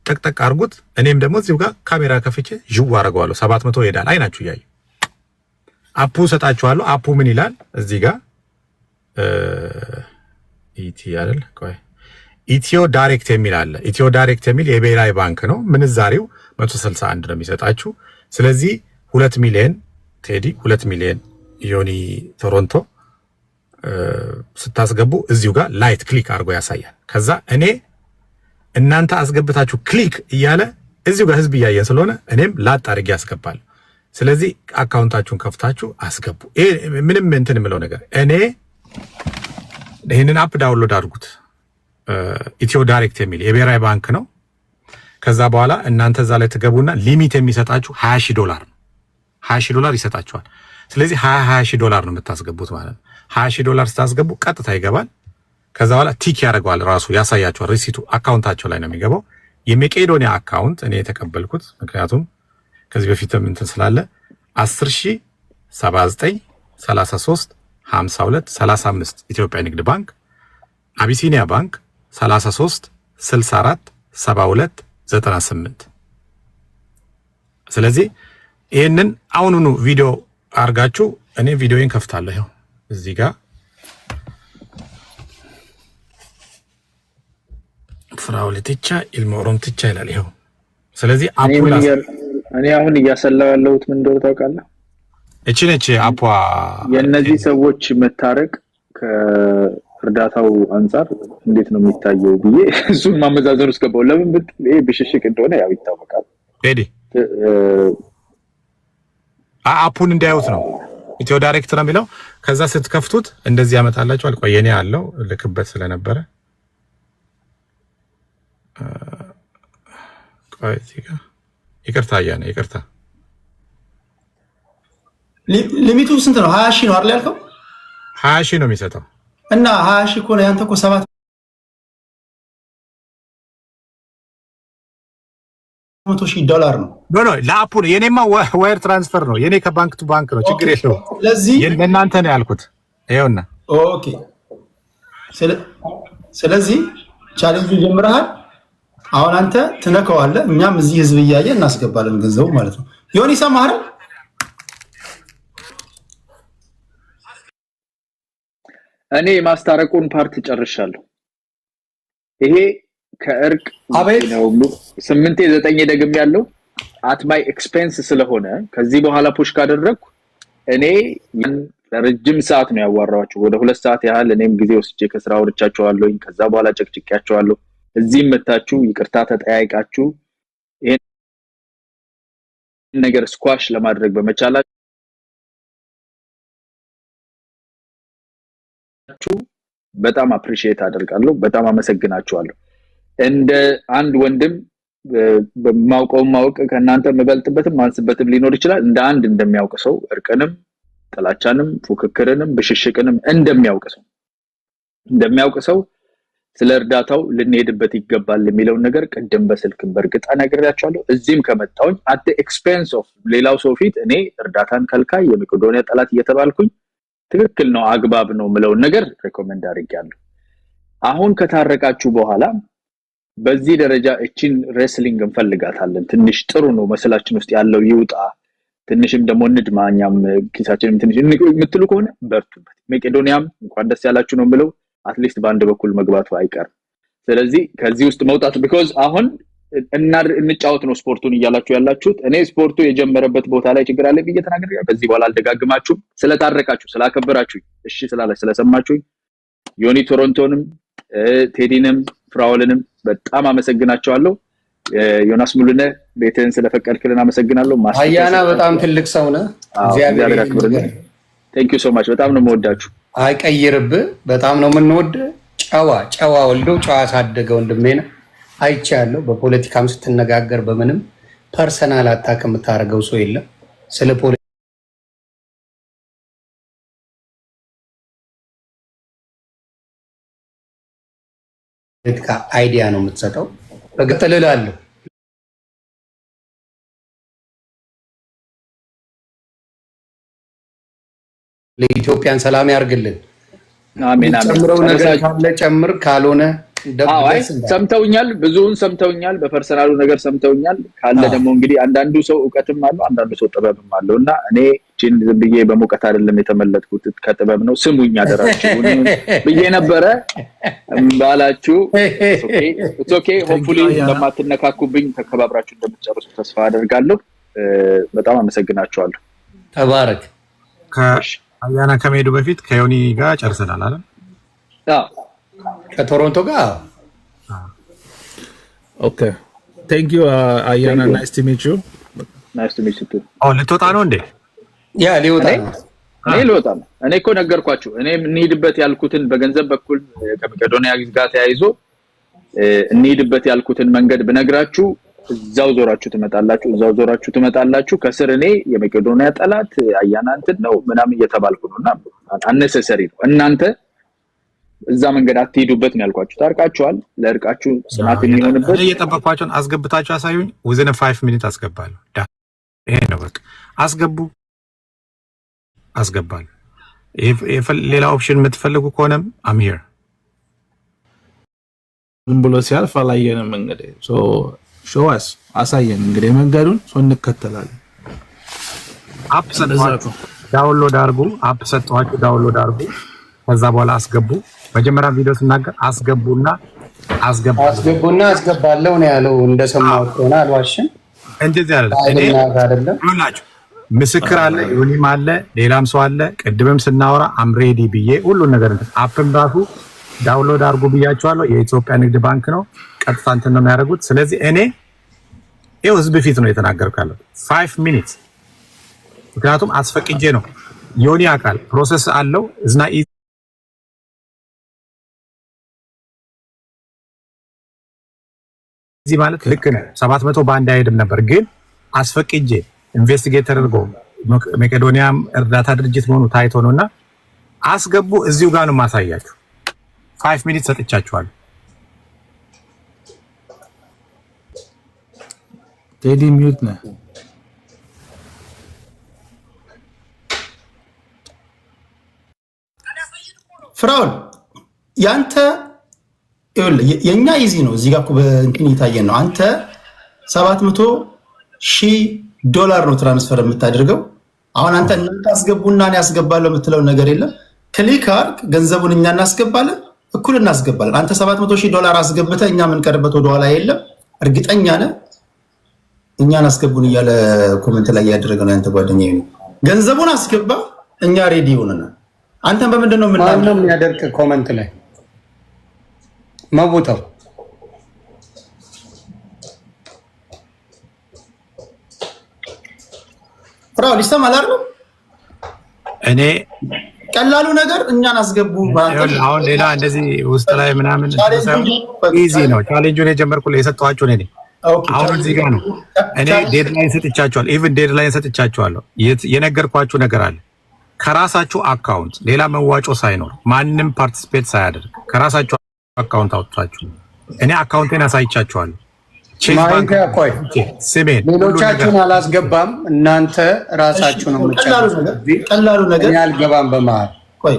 ጠቅጠቅ አድርጉት። እኔም ደግሞ እዚሁ ጋር ካሜራ ከፍቼ ዥው አደርገዋለሁ። 700 ይሄዳል። አይናችሁ እያዩ አፑ ሰጣችኋለሁ። አፑ ምን ይላል እዚህ ጋር ኢቲ አይደል? ቆይ ኢትዮ ዳይሬክት የሚል አለ። ኢትዮ ዳይሬክት የሚል የብሔራዊ ባንክ ነው። ምንዛሬው 161 ነው የሚሰጣችሁ። ስለዚህ 2 ሚሊዮን ቴዲ 2 ሚሊዮን ዮኒ ቶሮንቶ ስታስገቡ እዚሁ ጋር ላይት ክሊክ አድርጎ ያሳያል። ከዛ እኔ እናንተ አስገብታችሁ ክሊክ እያለ እዚሁ ጋር ህዝብ እያየን ስለሆነ እኔም ላጥ አድርጌ ያስገባል። ስለዚህ አካውንታችሁን ከፍታችሁ አስገቡ። ይሄ ምንም እንትን የምለው ነገር እኔ ይህንን አፕ ዳውንሎድ አድርጉት። ኢትዮ ዳይሬክት የሚል የብሔራዊ ባንክ ነው። ከዛ በኋላ እናንተ እዛ ላይ ትገቡና ሊሚት የሚሰጣችሁ $20,000 ነው። $20,000 ይሰጣችኋል። ስለዚህ $20,000 ነው የምታስገቡት ማለት ነው። $20,000 ስታስገቡ ቀጥታ ይገባል። ከዛ በኋላ ቲክ ያደርገዋል፣ ራሱ ያሳያችኋል። ሪሲቱ አካውንታቸው ላይ ነው የሚገባው። የመቄዶኒያ አካውንት እኔ የተቀበልኩት ምክንያቱም ከዚህ በፊትም እንትን ስላለ 10,079 33 52 35 ኢትዮጵያ ንግድ ባንክ፣ አቢሲኒያ ባንክ 33 64 72 98። ስለዚህ ይህንን አሁኑኑ ቪዲዮ አርጋችሁ እኔ ቪዲዮን ከፍታለሁ። ይኸው እዚህ ጋር ፍራውልትቻ ኢልሞሮምትቻ ይላል። ይኸው ስለዚህ እኔ አሁን እያሰላው ያለሁት ምን እንደሆነ ታውቃለህ? እቺ ነች አፖ የእነዚህ ሰዎች መታረቅ ከእርዳታው አንጻር እንዴት ነው የሚታየው ብዬ እሱን ማመዛዘን ውስጥ ገባሁ። ለምን ብትል ይሄ ብሽሽቅ እንደሆነ ያው ይታወቃል። ሄዲ አፑን እንዲያዩት ነው ኢትዮ ዳይሬክት ነው የሚለው። ከዛ ስትከፍቱት እንደዚህ ያመጣላችኋል። ቆይ የኔ አለው ልክበት ስለነበረ ቆይ እዚህ ጋር ይቅርታ አያና ይቅርታ ሊሚቱ ስንት ነው? 20 ሺህ ነው አይደል ያልከው? 20 ሺህ ነው የሚሰጠው እና 20 ሺህ እኮ ነው ያንተ እኮ $700,000 ነው። ኖ ለአፑ ነው። የኔማ ዋየር ትራንስፈር ነው። የኔ ከባንክ ቱ ባንክ ነው። ችግር የለውም። ስለዚህ ለእናንተ ነው ያልኩት። ይኸውና ኦኬ። ስለዚህ ቻሌንጅ ጀምረሃል። አሁን አንተ ትነካዋለህ፣ እኛም እዚህ ህዝብ እያየ እናስገባለን ገንዘቡ ማለት ነው። ዮኒ ሰማህ? እኔ የማስታረቁን ፓርት ጨርሻለሁ። ይሄ ከእርቅ ነው 8-9 ደግም ያለው አት ማይ ኤክስፔንስ ስለሆነ ከዚህ በኋላ ፑሽ ካደረኩ እኔ ለረጅም ሰዓት ነው ያዋራኋቸው። ወደ 2 ሰዓት ያህል እኔም ጊዜ ወስጄ ከስራ ወርቻቸዋለሁኝ። ከዛ በኋላ ጨቅጭቄያቸዋለሁ። እዚህም መታችሁ ይቅርታ ተጠያይቃችሁ ይሄን ነገር ስኳሽ ለማድረግ በመቻላችሁ በጣም አፕሪሺየት አደርጋለሁ። በጣም አመሰግናችኋለሁ። እንደ አንድ ወንድም በማውቀው ማውቅ ከእናንተ መበልጥበትም ማንስበትም ሊኖር ይችላል። እንደ አንድ እንደሚያውቅ ሰው እርቅንም ጥላቻንም ፉክክርንም ብሽሽቅንም እንደሚያውቅ ሰው ስለ እርዳታው ልንሄድበት ይገባል የሚለውን ነገር ቀደም በስልክ በርግጥ ነግሬያቸዋለሁ። እዚህም ከመጣሁኝ at the expense of ሌላው ሰው ፊት እኔ እርዳታን ከልካይ የመቄዶንያ ጠላት እየተባልኩኝ ትክክል ነው አግባብ ነው ምለውን ነገር ሪኮመንድ አድርጌያለሁ። አሁን ከታረቃችሁ በኋላ በዚህ ደረጃ እቺን ሬስሊንግ እንፈልጋታለን። ትንሽ ጥሩ ነው መስላችን ውስጥ ያለው ይውጣ፣ ትንሽም ደግሞ እንድማኛም ኪሳችንም ትንሽ የምትሉ ከሆነ በርቱበት። መቄዶንያም እንኳን ደስ ያላችሁ ነው ምለው አትሊስት በአንድ በኩል መግባቱ አይቀርም። ስለዚህ ከዚህ ውስጥ መውጣት because አሁን እንጫወት ነው ስፖርቱን እያላችሁ ያላችሁት። እኔ ስፖርቱ የጀመረበት ቦታ ላይ ችግር አለ ብዬ ተናግሬያለሁ። በዚህ በኋላ አልደጋግማችሁም። ስለታረቃችሁ ስላከበራችሁ እሺ ስላላችሁ ስለሰማችሁኝ ዮኒ ቶሮንቶንም ቴዲንም ፍራውልንም በጣም አመሰግናቸዋለሁ። ዮናስ ሙሉነ ቤተን ስለፈቀድክልን አመሰግናለሁ። አያና በጣም ትልቅ ሰው ነህ። እግዚአብሔር ያክብርልህ። ቴንክ ዩ ሶ ማች። በጣም ነው የምወዳችሁ። አይቀይርብህ። በጣም ነው የምንወድ። ጨዋ ወልዶ ጨዋ ሳደገ ወንድሜ ነህ። አይቻለሁ። በፖለቲካም ስትነጋገር በምንም ፐርሰናል አታክ የምታደርገው ሰው የለም። ስለ ፖለቲካ አይዲያ ነው የምትሰጠው። በቀጥል እላለሁ። ለኢትዮጵያን ሰላም ያርግልን። አሜን አሜን። ጨምረው ነገር ካለ ጨምር፣ ካልሆነ ሰምተውኛል። ብዙውን ሰምተውኛል። በፐርሰናሉ ነገር ሰምተውኛል። ካለ ደግሞ እንግዲህ አንዳንዱ ሰው ዕውቀትም አለው፣ አንዳንዱ ሰው ጥበብም አለውና እኔ ጂን ዝም ብዬ በሙቀት አይደለም የተመለጥኩት ከጥበብ ነው። ስሙኝ አደራችሁ ብዬ ነበረ ባላችሁ። ኦኬ ሆፕፉሊ ለማትነካኩብኝ ተከባብራችሁ እንደምትጨርሱ ተስፋ አደርጋለሁ። በጣም አመሰግናችኋለሁ። ተባረክ። አያና ከመሄዱ በፊት ከዮኒ ጋር ጨርሰናል አይደል? አዎ ከቶሮንቶ ጋር ኦኬ ቴንክ ዩ አያና ናይስ ቱ ሚት ዩ ቱ ልትወጣ ነው እንዴ? ያ ሊወጣ ነው። እኔ ልወጣ ነው። እኔ እኮ ነገርኳችሁ። እኔ እንሂድበት ያልኩትን በገንዘብ በኩል ከመቄዶንያ ጋር ተያይዞ እንሂድበት ያልኩትን መንገድ ብነግራችሁ እዛው ዞራችሁ ትመጣላችሁ። ከስር እኔ የመቄዶንያ ጠላት አያና እንትን ነው ምናምን እየተባልኩ ነውና አነሰሰሪ ነው። እናንተ እዛ መንገድ አትሄዱበት ነው ያልኳችሁ። ታርቃችኋል። ለእርቃችሁ ጽናት የሚሆንበት እየጠበቅኳችሁን አስገብታችሁ አሳዩኝ። within 5 minutes አስገባለሁ። ይሄ ነው በቃ። አስገባለሁ። ሌላ ኦፕሽን የምትፈልጉ ከሆነም I'm here። ዝም ብሎ ሲያልፍ አላየንም። እንግዲህ ሾዋስ አሳየን። እንግዲህ መንገዱን እንከተላለን። አፕ ሰጥቷችሁ ዳውንሎድ አድርጉ። ከዛ በኋላ አስገቡ። መጀመሪያ ቪዲዮ ስናገር አስገቡና አስገባለሁ ነው ያለው። እንደሰማሁት ከሆነ አልዋሽም። እንደዚህ አይደለም። ሁላችሁ ምስክር አለ፣ ዮኒም አለ፣ ሌላም ሰው አለ። ቅድምም ስናወራ አምሬዲ ብዬ ሁሉን ነገር አፕም ራሱ ዳውንሎድ አድርጉ ብያችኋለሁ። የኢትዮጵያ ንግድ ባንክ ነው። ቀጥታ እንትን ነው የሚያደርጉት። ስለዚህ እኔ ይኸው ህዝብ ፊት ነው የተናገርኩት ያለው 5 minutes። ምክንያቱም አስፈቅጄ ነው። ዮኒ አካል ፕሮሰስ አለው እዝና እዚህ ማለት ልክ ነህ 700 በአንድ አይሄድም ነበር ግን አስፈቅጄ ኢንቨስቲጌት ተደርጎ መቄዶኒያም እርዳታ ድርጅት መሆኑ ታይቶ ነውና አስገቡ እዚሁ ጋር ነው ማሳያችሁ 5 ሚኒት ሰጥቻችኋለሁ ቴዲ ሚውት ነህ ፍራውል ያንተ የኛ ኢዚ ነው እዚህ ጋር እኮ በእንትን ይታየን ነው አንተ $700,000 ነው ትራንስፈር የምታደርገው አሁን አንተ እናንተ አስገቡና እኔ አስገባለሁ የምትለው ነገር የለም ክሊክ አድርግ ገንዘቡን እኛ እናስገባለን እኩል እናስገባለን አንተ $700,000 አስገብተህ እኛ ምን ቀርበት ወደ ኋላ የለም እርግጠኛ ነህ እኛን አስገቡን እያለ ኮሜንት ላይ ያደረገ ነው ያንተ ጓደኛዬ ነው ገንዘቡን አስገባ እኛ ሬዲ ሆነናል አንተም በምንድነው ማንም ያደርቅ ኮሜንት ላይ ማቦታው ፍራው ሊሰማል አይደል እኔ ቀላሉ ነገር እኛን አስገቡ አሁን ሌላ እንደዚህ ውስጥ ላይ ምናምን ኢዚ ነው ቻሌንጁን የጀመርኩት የሰጠኋችሁ እኔ አሁን እዚህ ጋር ነው እኔ ዴድላይን ሰጥቻችኋለሁ ኢቭን ዴድላይን ሰጥቻችኋለሁ የነገርኳችሁ ነገር አለ ከራሳችሁ አካውንት ሌላ መዋጮ ሳይኖር ማንንም ፓርቲሲፔት ሳያደርግ ከራሳችሁ አካውንት አውጥታችሁ እኔ አካውንቴን አሳይቻችኋለሁ ማይንካ ቆይ ስሜን ሌሎቻችሁን አላስገባም እናንተ ራሳችሁ ነው ቀላሉ ነገር እኔ አልገባም በመሃል ቆይ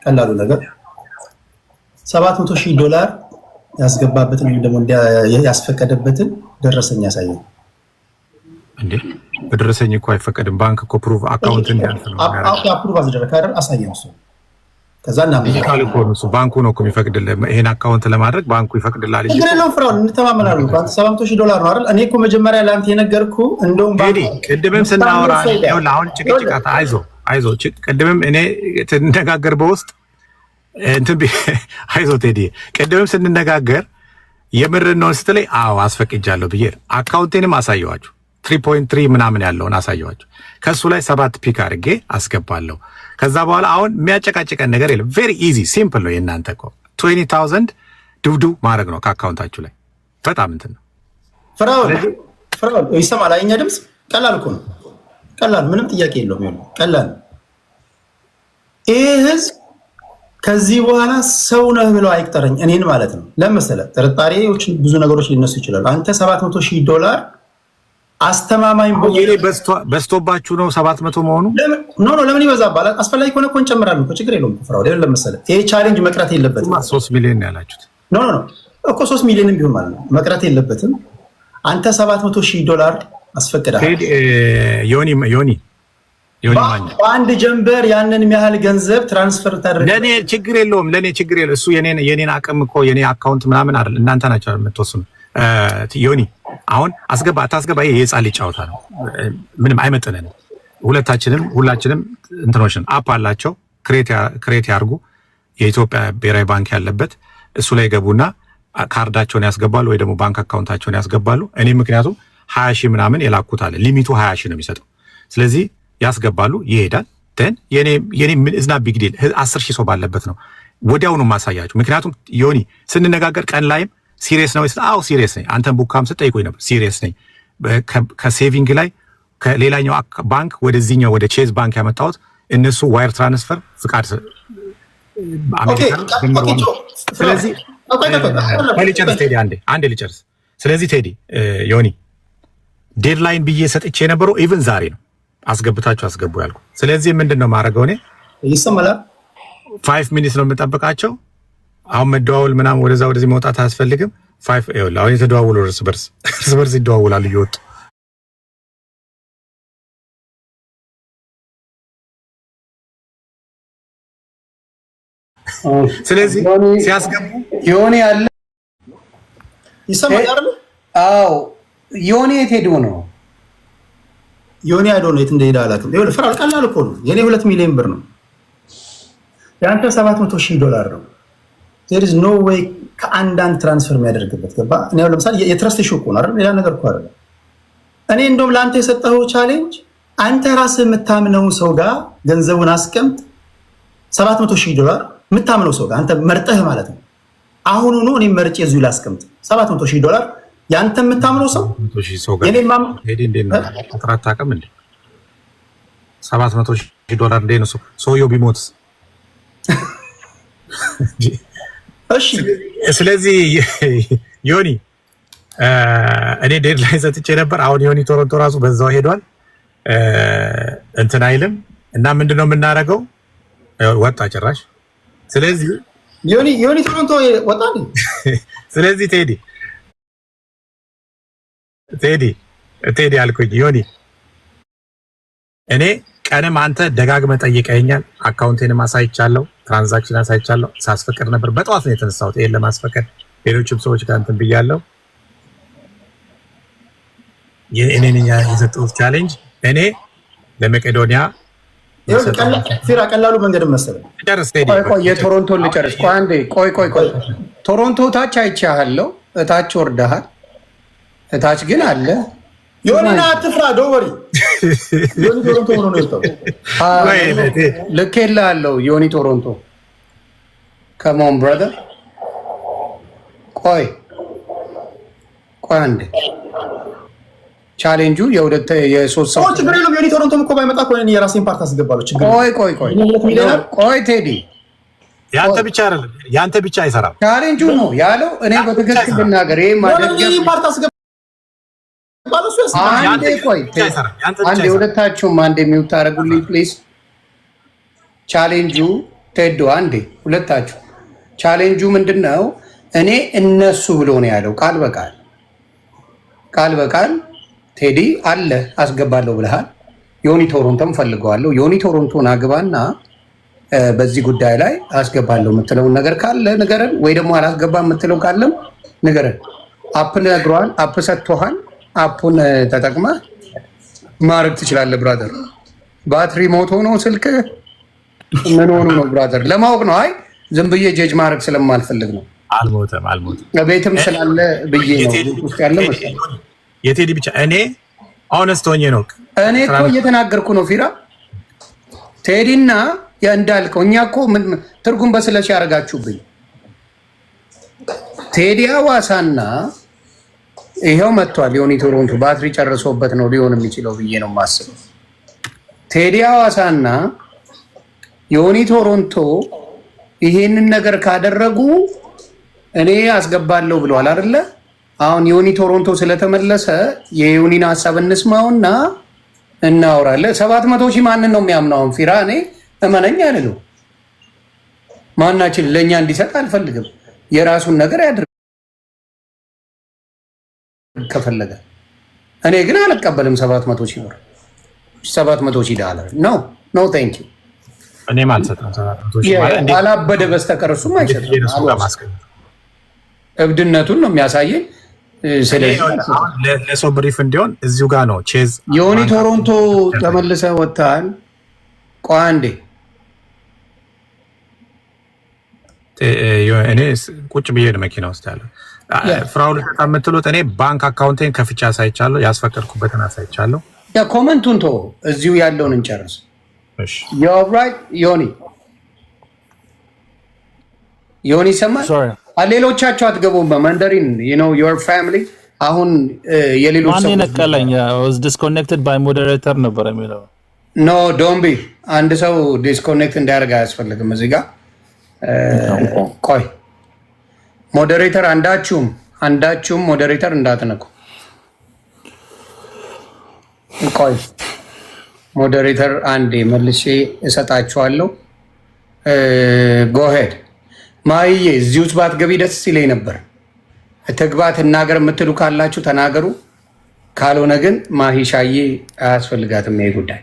ቀላሉ ነገር $700,000 ያስገባበትን ወይም ደግሞ ያስፈቀደበትን ደረሰኝ ያሳየው እንዴ በደረሰኝ እኮ አይፈቀድም ባንክ እኮ ፕሩቭ አካውንት እንዲያልፍ ነው አፕሩቭ አስደረገ አይደል አሳየው እሱ ከዛና ዲጂታል እኮ ነው እሱ ባንኩ ነው እኮ የሚፈቅድልህ ይሄን አካውንት ለማድረግ ባንኩ ይፈቅድልሃል እንጂ ግን ነው ፍራውን እንተማመናለን ባንክ $700,000 ነው አይደል እኔ እኮ መጀመሪያ ላንተ የነገርኩ እንደውም ባንክ ቅድምም ስናወራ ይኸውልህ አሁን ጭቅጭቃታ አይዞ ቅድምም እኔ ትነጋገር በውስጥ እንትን አይዞ ቴዲ ቅድምም ስንነጋገር የምር ነው ስትለኝ አዎ አስፈቅጃለሁ ብዬ አካውንቴንም አሳየዋችሁ 3.3 ምናምን ያለውን አሳየዋችሁ ከሱ ላይ 7 ፒክ አድርጌ አስገባለሁ ከዛ በኋላ አሁን የሚያጨቃጭቀን ነገር የለም ቬሪ ኢዚ ሲምፕል ነው የእናንተ እኮ 20,000 ድብዱ ማድረግ ነው ከአካውንታችሁ ላይ በጣም እንትን ነው ፍራውን ይሰማል አይኛ ድምጽ ቀላል እኮ ነው ቀላል ምንም ጥያቄ የለውም ይሁን ቀላል ይሄ ህዝብ ከዚህ በኋላ ሰው ነው ብለው አይቅጠረኝ እኔን ማለት ነው ለምሳሌ ጥርጣሬዎች ብዙ ነገሮች ሊነሱ ይችላሉ አንተ $700,000 አስተማማኝ ቦጌ በስቶባችሁ ነው 700 መሆኑ ኖ ለምን ይበዛባል አስፈላጊ ከሆነ እኮ እንጨምራለን እኮ ችግር የለውም ፍራው ለምን ለምሳሌ ይሄ ቻሌንጅ መቅረት የለበትም 3 ሚሊዮን ያላችሁት ኖ እኮ 3 ሚሊዮንም ቢሆን ማለት ነው መቅረት የለበትም አንተ $700,000 አስፈቅዳለህ ዮኒ ማኛ በአንድ ጀንበር ያንን የሚያህል ገንዘብ ትራንስፈር ታደርግ ለኔ ችግር የለውም እሱ የኔን አቅም እኮ የኔ አካውንት ምናምን አይደል እናንተ ናችሁ የምትወስኑ ዮኒ አሁን አስገባ አታስገባ ይሄ የጻል ጫወታ ነው ምንም አይመጥነንም ሁላችንም እንትኖችን አፕ አላቸው ክሬት ያርጉ የኢትዮጵያ ብሔራዊ ባንክ ያለበት እሱ ላይ ገቡና ካርዳቸውን ያስገባሉ ወይ ደግሞ ባንክ አካውንታቸውን ያስገባሉ እኔ ምክንያቱም 20,000 ምናምን የላኩት አለ ሊሚቱ 20,000 ነው የሚሰጠው ስለዚህ ያስገባሉ ይሄዳል ደን የኔ እዝና ቢግ ዲል 10,000 ሰው ባለበት ነው ወዲያው ነው ማሳያችሁ ምክንያቱም ዮኒ ስንነጋገር ቀን ላይም ሲሪየስ ነው አዎ ሲሪየስ ነኝ አንተም ቡካም ስጠይቁኝ ነበር ሲሪየስ ነኝ ከሴቪንግ ላይ ከሌላኛው ባንክ ወደዚህኛው ወደ ቼዝ ባንክ ያመጣሁት እነሱ ዋየር ትራንስፈር ፍቃድ አሜሪካ ስለዚህ ቴዲ አንዴ ልጨርስ ስለዚህ ቴዲ ዮኒ ዴድላይን ብዬ ሰጥቼ የነበረው ኢቭን ዛሬ ነው አስገብታችሁ አስገቡ ያልኩ ስለዚህ ምንድነው ማድረገው እኔ ይሰማል 5 ሚኒትስ ነው የምጠብቃቸው አሁን መደዋወል ምናምን ወደዛ ወደዚህ መውጣት አያስፈልግም 5 ይኸውልህ አሁን የተደዋወሉ እርስ በርስ ይደዋወላሉ እየወጡ ስለዚህ ሲያስገቡ ዮኒ አለ ይሰማል አይደል አዎ ዮኒ የት ሄዶ ነው ዮኒ አይዶ ነው የት እንደሄደ አላውቅም ይኸውልህ ፍራል ቀላል እኮ ነው የኔ 2 ሚሊዮን ብር ነው ያንተ $700,000 ነው there is no way ከአንዳንድ ትራንስፈር የሚያደርግበት ገባ እኔ ለምሳሌ የትረስት ኢሹ እኮ ነው አይደል ሌላ ነገር እኮ አይደለም እኔ እንደውም ለአንተ የሰጠኸው ቻሌንጅ አንተ ራስህ የምታምነው ሰው ጋር ገንዘቡን አስቀምጥ $700,000 የምታምነው ሰው ጋር አንተ መርጠህ ማለት ነው አሁኑኑ እኔ መርጬ እዚሁ ላስቀምጥ $700,000 ያንተ የምታምነው ሰው የኔማም ሄዲ እንደና አጥራት ታቀም እንዴ $700,000 እንዴ ነው ሰውየው ቢሞትስ? እሺ ስለዚህ ዮኒ እኔ ዴድላይን ሰጥቼ ነበር። አሁን ዮኒ ቶሮንቶ ራሱ በዛው ሄዷል እንትን አይልም እና ምንድነው የምናደርገው? ወጣ ጭራሽ። ስለዚህ ዮኒ ቶሮንቶ ወጣ። ስለዚህ ቴዲ አልኩኝ ዮኒ እኔ ቀንም አንተ ደጋግመህ ጠይቀኸኛል። አካውንቴንም አሳይቻለሁ፣ ትራንዛክሽን አሳይቻለሁ። ሳስፈቅድ ነበር በጠዋት ነው የተነሳሁት ይሄን ለማስፈቀድ። ሌሎችም ሰዎች ጋር እንትን ብያለሁ። የእኔን የሰጠሁት ቻሌንጅ እኔ ለመቄዶንያ ፊራ ቀላሉ መንገድ መሰለኝ። ቆይ የቶሮንቶን ልጨርስ። ቆይ ቶሮንቶ ታች አይቻለሁ፣ እታች ወርደሃል። እታች ግን አለ ዮኒና አትፍራ፣ ዶወሪ ዮኒ ቶሮንቶ ሆኖ ነው የወጣው። ልኬልሃለሁ ዮኒ ቶሮንቶ። ከሞን ብራዘር ቆይ አንዴ ቻሌንጁ የሶስት ሰው ችግር የለም። ዮኒ ቶሮንቶም እኮ ባይመጣ እኮ እኔ የራሴን ፓርት አስገባለሁ። ችግር ቆይ ቴዲ ያንተ ብቻ አይሰራም። ቻሌንጁ ነው ያለው። እኔ በትክክል ልናገር ይሄ ፓርት አስገባለሁ። አንዴ ሁለታችሁም አንዴ የሚውት አደረጉልኝ ፕሊዝ። ቻሌንጁ ቴዶ አንዴ ሁለታችሁ ቻሌንጁ ምንድነው? እኔ እነሱ ብሎ ነው ያለው ቃል በቃል ቴዲ አለ አስገባለሁ ብለሃል። ዮኒ ቶሮንቶም ፈልገዋለሁ። ዮኒ ቶሮንቶን አግባና በዚህ ጉዳይ ላይ አስገባለሁ የምትለውን ነገር ካለ ንገረን፣ ወይ ደግሞ አላስገባ የምትለው ካለም ንገረን። አፕ ነግሯል፣ አፕ ሰጥቶሃል። አፑን ተጠቅመ ማድረግ ትችላለህ ብራዘር። ባትሪ ሞቶ ነው ስልክ ምን ሆኖ ነው ብራዘር? ለማወቅ ነው። አይ ዝም ብዬ ጀጅ ማድረግ ስለማልፈልግ ነው። አልሞተም ቤትም ስላለ ብዬ ነው ውስጥ ያለ መሰለኝ። የቴዲ ብቻ እኔ ኦነስት ሆኜ ነው እኔ እኮ እየተናገርኩ ነው ፊራ። ቴዲና እንዳልከው እኛ እኮ ትርጉም በስለሽ ያደርጋችሁብኝ። ቴዲ ሐዋሳና ይሄው መጥቷል። ዮኒ ቶሮንቶ ባትሪ ጨርሶበት ነው ሊሆን የሚችለው ብዬ ነው የማስበው። ቴዲ ሐዋሳና ዮኒ ቶሮንቶ ይሄንን ነገር ካደረጉ እኔ አስገባለሁ ብለዋል አይደለ? አሁን ዮኒ ቶሮንቶ ስለተመለሰ የዮኒን ሀሳብ እንስማውና እናወራለን። 700,000 ማንን ነው የሚያምነው? ፊራ እኔ እመነኝ አልለው። ማናችን ለእኛ እንዲሰጥ አልፈልግም። የራሱን ነገር ያድርግ ከፈለገ። እኔ ግን አልቀበልም 700,000 ብር። 700,000 ዶላር ኖ ቴንክ ዩ። እኔም አልሰጥም 700,000 ማለት እንዴ አላበደ በስተቀር እሱም አይሰጥም። እብድነቱን ነው የሚያሳየኝ። ስለዚህ ለሰው ብሪፍ እንዲሆን እዚሁ ጋር ነው ቼዝ። ዮኒ ቶሮንቶ ተመልሰ ወጥተሃል። ቆይ አንዴ እኔ ቁጭ ብዬ ነው መኪና ውስጥ ያለው ፍራውል የምትሉት እኔ ባንክ አካውንቴን ከፍቻ አሳይቻለሁ፣ ያስፈቀድኩበትን አሳይቻለሁ። ያ ኮመንቱን ቶ እዚሁ ያለውን እንጨርስ። እሺ ዩ አር ራይት ዮኒ ሰማል። ሌሎቻቸው አትገቡም በመንደሪን ዩር ፋሚሊ። አሁን የሌሎች ሰው ማን ነቀለኝ? was disconnected by moderator ነበር የሚለው። ኖ ዶንት ቢ አንድ ሰው ዲስኮኔክት እንዲያደርግ አያስፈልግም። እዚህ ጋር ቆይ ሞዴሬተር አንዳችሁም ሞዴሬተር እንዳትነኩ። ቆይ ሞዴሬተር አንዴ መልሼ እሰጣችኋለሁ። ጎሄድ ማይዬ እዚህ ውስጥ ባትገቢ ደስ ይለኝ ነበር። ትግባ ትናገር የምትሉ ካላችሁ ተናገሩ። ካልሆነ ግን ማሂሻዬ አያስፈልጋትም ይሄ ጉዳይ።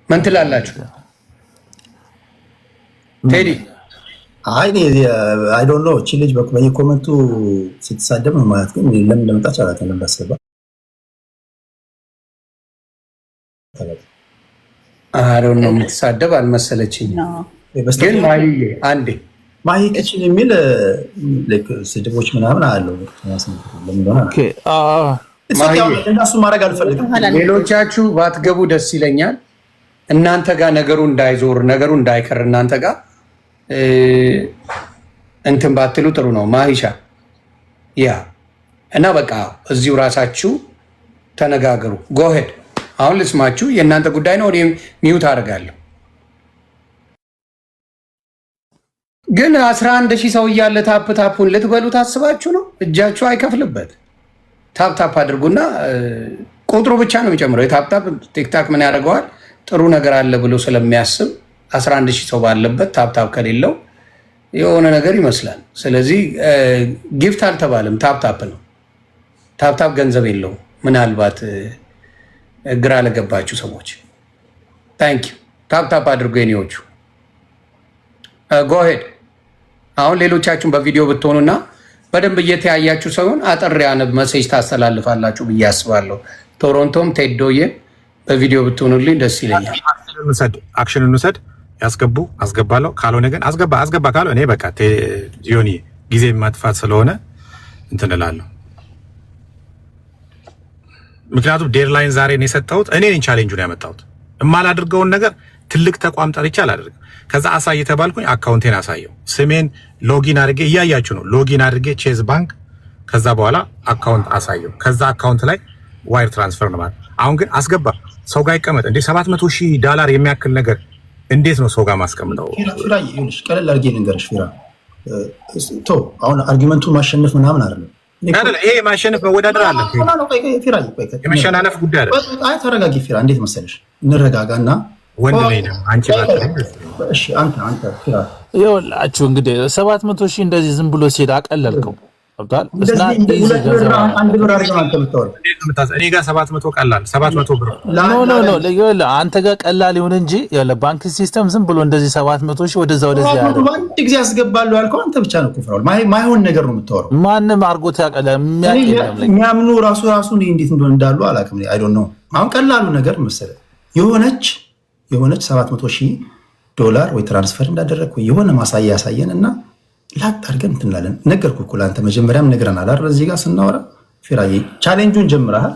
ምን ትላላችሁ? ቴዲ አይ ዶንት ኖ እቺ ልጅ በየኮመንቱ ስትሳደብ ነው ማለት ግን ለምን እንደመጣች አላውቅም። ባሰባ አይ ዶንት ኖ የምትሳደብ አልመሰለችኝም። ግን ማሂዬ አንዴ ማሂ ከችን የሚል ስድቦች ምናምን አለው። እነሱ ማድረግ አልፈልግም። ሌሎቻችሁ ባትገቡ ደስ ይለኛል። እናንተ ጋር ነገሩ እንዳይዞር ነገሩ እንዳይቀር እናንተ ጋር እንትን ባትሉ ጥሩ ነው። ማሂሻ ያ እና በቃ እዚሁ ራሳችሁ ተነጋገሩ። ጎሄድ አሁን ልስማችሁ። የእናንተ ጉዳይ ነው። እኔ ሚዩት አደርጋለሁ። ግን 11,000 ሰው እያለ ታፕታፑን ልትበሉ ታስባችሁ ነው? እጃችሁ አይከፍልበት። ታፕታፕ አድርጉና ቁጥሩ ብቻ ነው የሚጨምረው። የታፕታፕ ቲክታክ ምን ያደርገዋል? ጥሩ ነገር አለ ብሎ ስለሚያስብ 11,000 ሰው ባለበት ታፕታፕ ከሌለው የሆነ ነገር ይመስላል። ስለዚህ ጊፍት አልተባለም፣ ታፕታፕ ነው። ታፕታፕ ገንዘብ የለው። ምናልባት ግራ ለገባችሁ ሰዎች ታንክ ዩ። ታፕታፕ አድርጎ የኔዎቹ ጎሄድ። አሁን ሌሎቻችሁን በቪዲዮ ብትሆኑና በደንብ እየተያያችሁ ሳይሆን አጠር ያለ መሴጅ ታስተላልፋላችሁ ብዬ አስባለሁ። ቶሮንቶም ቴዶዬ በቪዲዮ ብትሆኑልኝ ደስ ይለኛል። አክሽን እንውሰድ። ያስገቡ አስገባለሁ፣ ካልሆነ ግን አስገባ ካልሆነ እኔ በቃ ዮኒ ጊዜ ማጥፋት ስለሆነ እንትን እላለሁ። ምክንያቱም ዴድላይን ዛሬ ነው የሰጠሁት። እኔ ነኝ ቻሌንጁን ያመጣሁት። የማላደርገውን ነገር ትልቅ ተቋም ጠርቼ አላደርግም። ከዛ አሳይ ተባልኩኝ፣ አካውንቴን አሳየው። ስሜን ሎጊን አድርጌ እያያችሁ ነው። ሎጊን አድርጌ ቼዝ ባንክ፣ ከዛ በኋላ አካውንት አሳየው። ከዛ አካውንት ላይ ዋይር ትራንስፈር ነው ማለት። አሁን ግን አስገባ፣ ሰው ጋር ይቀመጥ እንዴ? $700,000 የሚያክል ነገር እንዴት ነው ሰው ጋር ማስቀምጠው? ፊራ ይኸውልሽ፣ ቀለል አድርጌ ልንገርሽ ፊራ። አሁን አርጊመንቱን ማሸነፍ ምናምን አይደለም። ይሄ ማሸነፍ መወዳደር አለ። የመሸናነፍ ጉዳይ አይደለም። አይ ተረጋጊ ፊራ። እንዴት መሰለሽ፣ እንረጋጋና ወንድ ነኝ ደግሞ አንቺ እሺ፣ አንተ ፊራ ይኸውላችሁ እንግዲህ 700,000 እንደዚህ ዝም ብሎ ሲሄድ አቀለልከው። አንድ ብር አድርገን አንተ የምታወራው እኔ ጋር 700 ቀላል 700 ብር ኖ አንተ ጋር ቀላል ይሁን እንጂ ባንክ ሲስተም ዝም ብሎ እንደዚህ 700,000 ወደዛ ያለ አንድ ጊዜ ያስገባሉ ያልከው አንተ ብቻ ነው። ኩፍራው ማይሆን ነገር ነው የምታወራው። ማንም አርጎት ያቀለ የሚያምኑ ራሱ እንዴት እንደሆነ እንዳሉ አላውቅም። አይ ዶንት ኖ። አሁን ቀላሉ ነገር መሰለህ የሆነች $700,000 ወይ ትራንስፈር እንዳደረግ ወይ የሆነ ማሳያ ያሳየን እና ላጥ አድርገን እንትን እንላለን። ነገርኩህ እኮ ለአንተ መጀመሪያም ነግረናል አይደል? እዚህ ጋር ስናወራ ፊራዬ ቻሌንጁን ጀምረሃል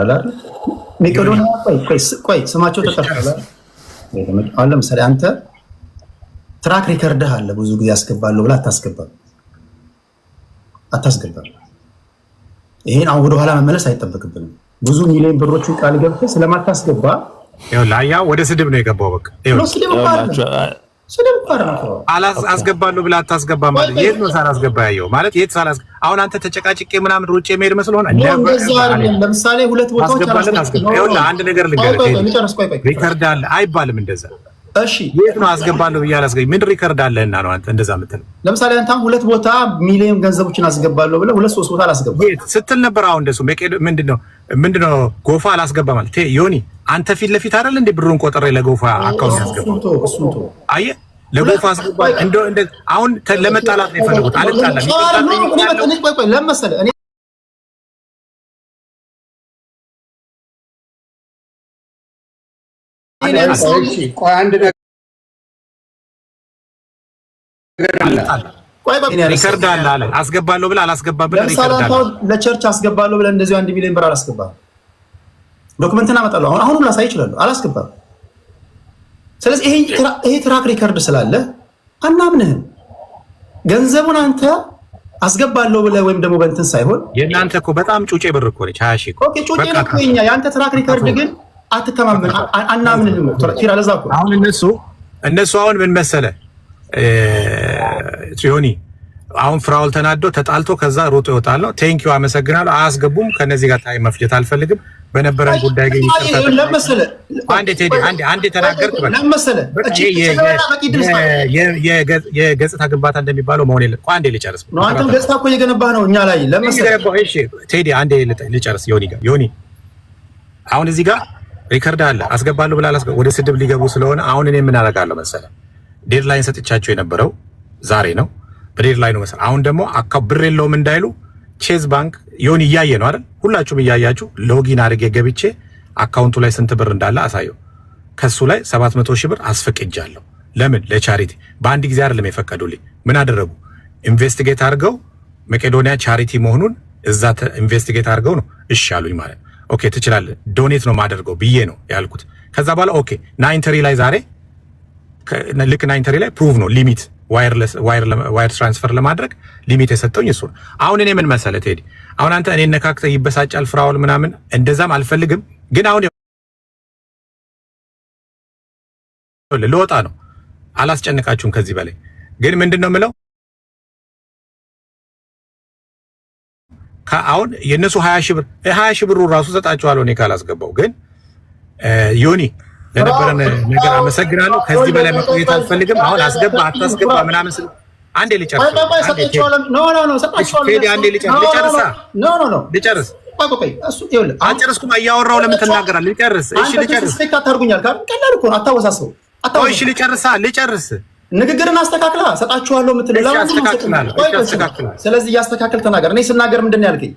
አይደል? ሜቄዶኒያ ቆይ ስማቸው ተጠርቷል። አሁን ለምሳሌ አንተ ትራክ ሪከርድህ አለ። ብዙ ጊዜ አስገባለሁ ብለህ አታስገባም። ይሄን አሁን ወደኋላ መመለስ አይጠበቅብንም። ብዙ ሚሊዮን ብሮችን ቃል ገብተህ ስለማታስገባ ያ ወደ ስድብ ነው የገባው። በቃ አስገባለሁ ብለህ አታስገባ ማለት የት ነው ሳላስገባ ያየው ማለት የት ሳላስገባ? አሁን አንተ ተጨቃጭቄ ምናምን ሩጬ መሄድ መስሎህ ለምሳሌ ሁለት ቦታዎች አንድ ነገር ልንገርህ፣ ሪከርድ አለ አይባልም እንደዛ። እሺ የት ነው አስገባለሁ ብዬ አላስገባም? ምን ሪከርድ አለህና ነው አንተ እንደዛ የምትለው? ለምሳሌ አንተ ሁለት ቦታ ሚሊዮን ገንዘቦችን አስገባለሁ ብለህ 2-3 ቦታ አላስገባም ስትል ነበር። አሁን እንደሱ ምንድነው ጎፋ አላስገባ ማለት ዮኒ፣ አንተ ፊት ለፊት አይደል እንደ ብሩን ቆጥሬ ለጎፋ አካውንት ያስገባው። አየህ ለጎፋ አስገባ እንደ አሁን ለመጣላት ነው የፈለጉት። አልጣላም። ቆይ ለምሳሌ እኔ ሪከርድ አለ አስገባለሁ ብለህ አላስገባም ብለህ ሪከርድ አለ። ለቸርች አስገባለሁ ብለህ እንደዚህ 1 ሚሊዮን ብር አላስገባም። ዶክመንትን አመጣለሁ አሁን ሁሉ ላሳይ ይችላል። አላስገባም። ስለዚህ ይሄ ትራክ ሪከርድ ስላለ አናምንህም። ገንዘቡን አንተ አስገባለሁ ብለህ ወይም ደግሞ በእንትን ሳይሆን የእናንተ እኮ በጣም ጩጬ ብር እኮ ነች። 20 ሺህ ኦኬ፣ ጩጬ ነው የኛ የአንተ ትራክ ሪከርድ ግን አትተማመን። አናምንህም። ፊራ ለዛ እኮ አሁን እነሱ አሁን ምን መሰለህ ትሪዮኒ አሁን ፍራውል ተናዶ ተጣልቶ ከዛ ሮጦ ይወጣል ነው። ቴንኪው አመሰግናለሁ። አያስገቡም። ከነዚህ ጋር ታይ መፍጀት አልፈልግም። በነበረን ጉዳይ ግን ይቀርታል። አንዴ ቴዲ አንዴ ተናገርክ የገጽታ ግንባታ እንደሚባለው መሆን የለም። አንዴ ልጨርስ ነው። አንተም ገጽታ እኮ እየገነባህ ነው እኛ ላይ ለመሰለህ። እሺ ቴዲ አንዴ ልጨርስ። ዮኒ አሁን እዚህ ጋር ሪከርድ አለ። አስገባለሁ ብላ ወደ ስድብ ሊገቡ ስለሆነ አሁን እኔ ምን አደርጋለሁ መሰለህ? ዴድላይን ሰጥቻቸው የነበረው ዛሬ ነው። በዴድላይኑ መሰለህ አሁን ደግሞ ብር የለውም እንዳይሉ ቼዝ ባንክ ዮኒ እያየ ነው አይደል? ሁላችሁም እያያችሁ ሎጊን አድርጌ ገብቼ አካውንቱ ላይ ስንት ብር እንዳለ አሳየው። ከሱ ላይ 700,000 ብር አስፈቅጃለሁ። ለምን? ለቻሪቲ። በአንድ ጊዜ አይደለም የፈቀዱልኝ። ምን አደረጉ? ኢንቨስቲጌት አድርገው መቄዶኒያ ቻሪቲ መሆኑን እዛ ኢንቨስቲጌት አድርገው ነው እሺ አሉኝ ማለት ነው። ኦኬ ትችላለህ፣ ዶኔት ነው ማደርገው ብዬ ነው ያልኩት። ከዛ በኋላ ኦኬ ናይንተሪ ላይ ዛሬ ልክ ናይንተሪ ላይ ፕሩቭ ነው ሊሚት ዋየር ትራንስፈር ለማድረግ ሊሚት የሰጠውኝ እሱ ነው። አሁን እኔ ምን መሰለህ ቴዲ፣ አሁን አንተ እኔ ነካክተህ ይበሳጫል ፍራውል ምናምን እንደዛም አልፈልግም። ግን አሁን ልወጣ ነው፣ አላስጨንቃችሁም ከዚህ በላይ ግን ምንድነው የምለው አሁን የነሱ 20 ሺህ ብር ራሱ ሰጣቸዋለሁ እኔ ካላስገባው። ግን ዮኒ ለነበረን ነገር አመሰግናለሁ። ከዚህ በላይ መቆየት አልፈልግም። አሁን አስገባ አታስገባ ምናምን ስለ አንዴ ልጨርስ ልጨርስ አልጨረስኩም። እያወራሁ ለምን ትናገራለህ? ልጨርስ። እሺ ልጨርስ። እሺ ልጨርስ። ንግግርን አስተካክላ ሰጣችኋለሁ የምትለው ስለዚህ እያስተካከል ተናገር። እኔ ስናገር ምንድን ነው ያልከኝ?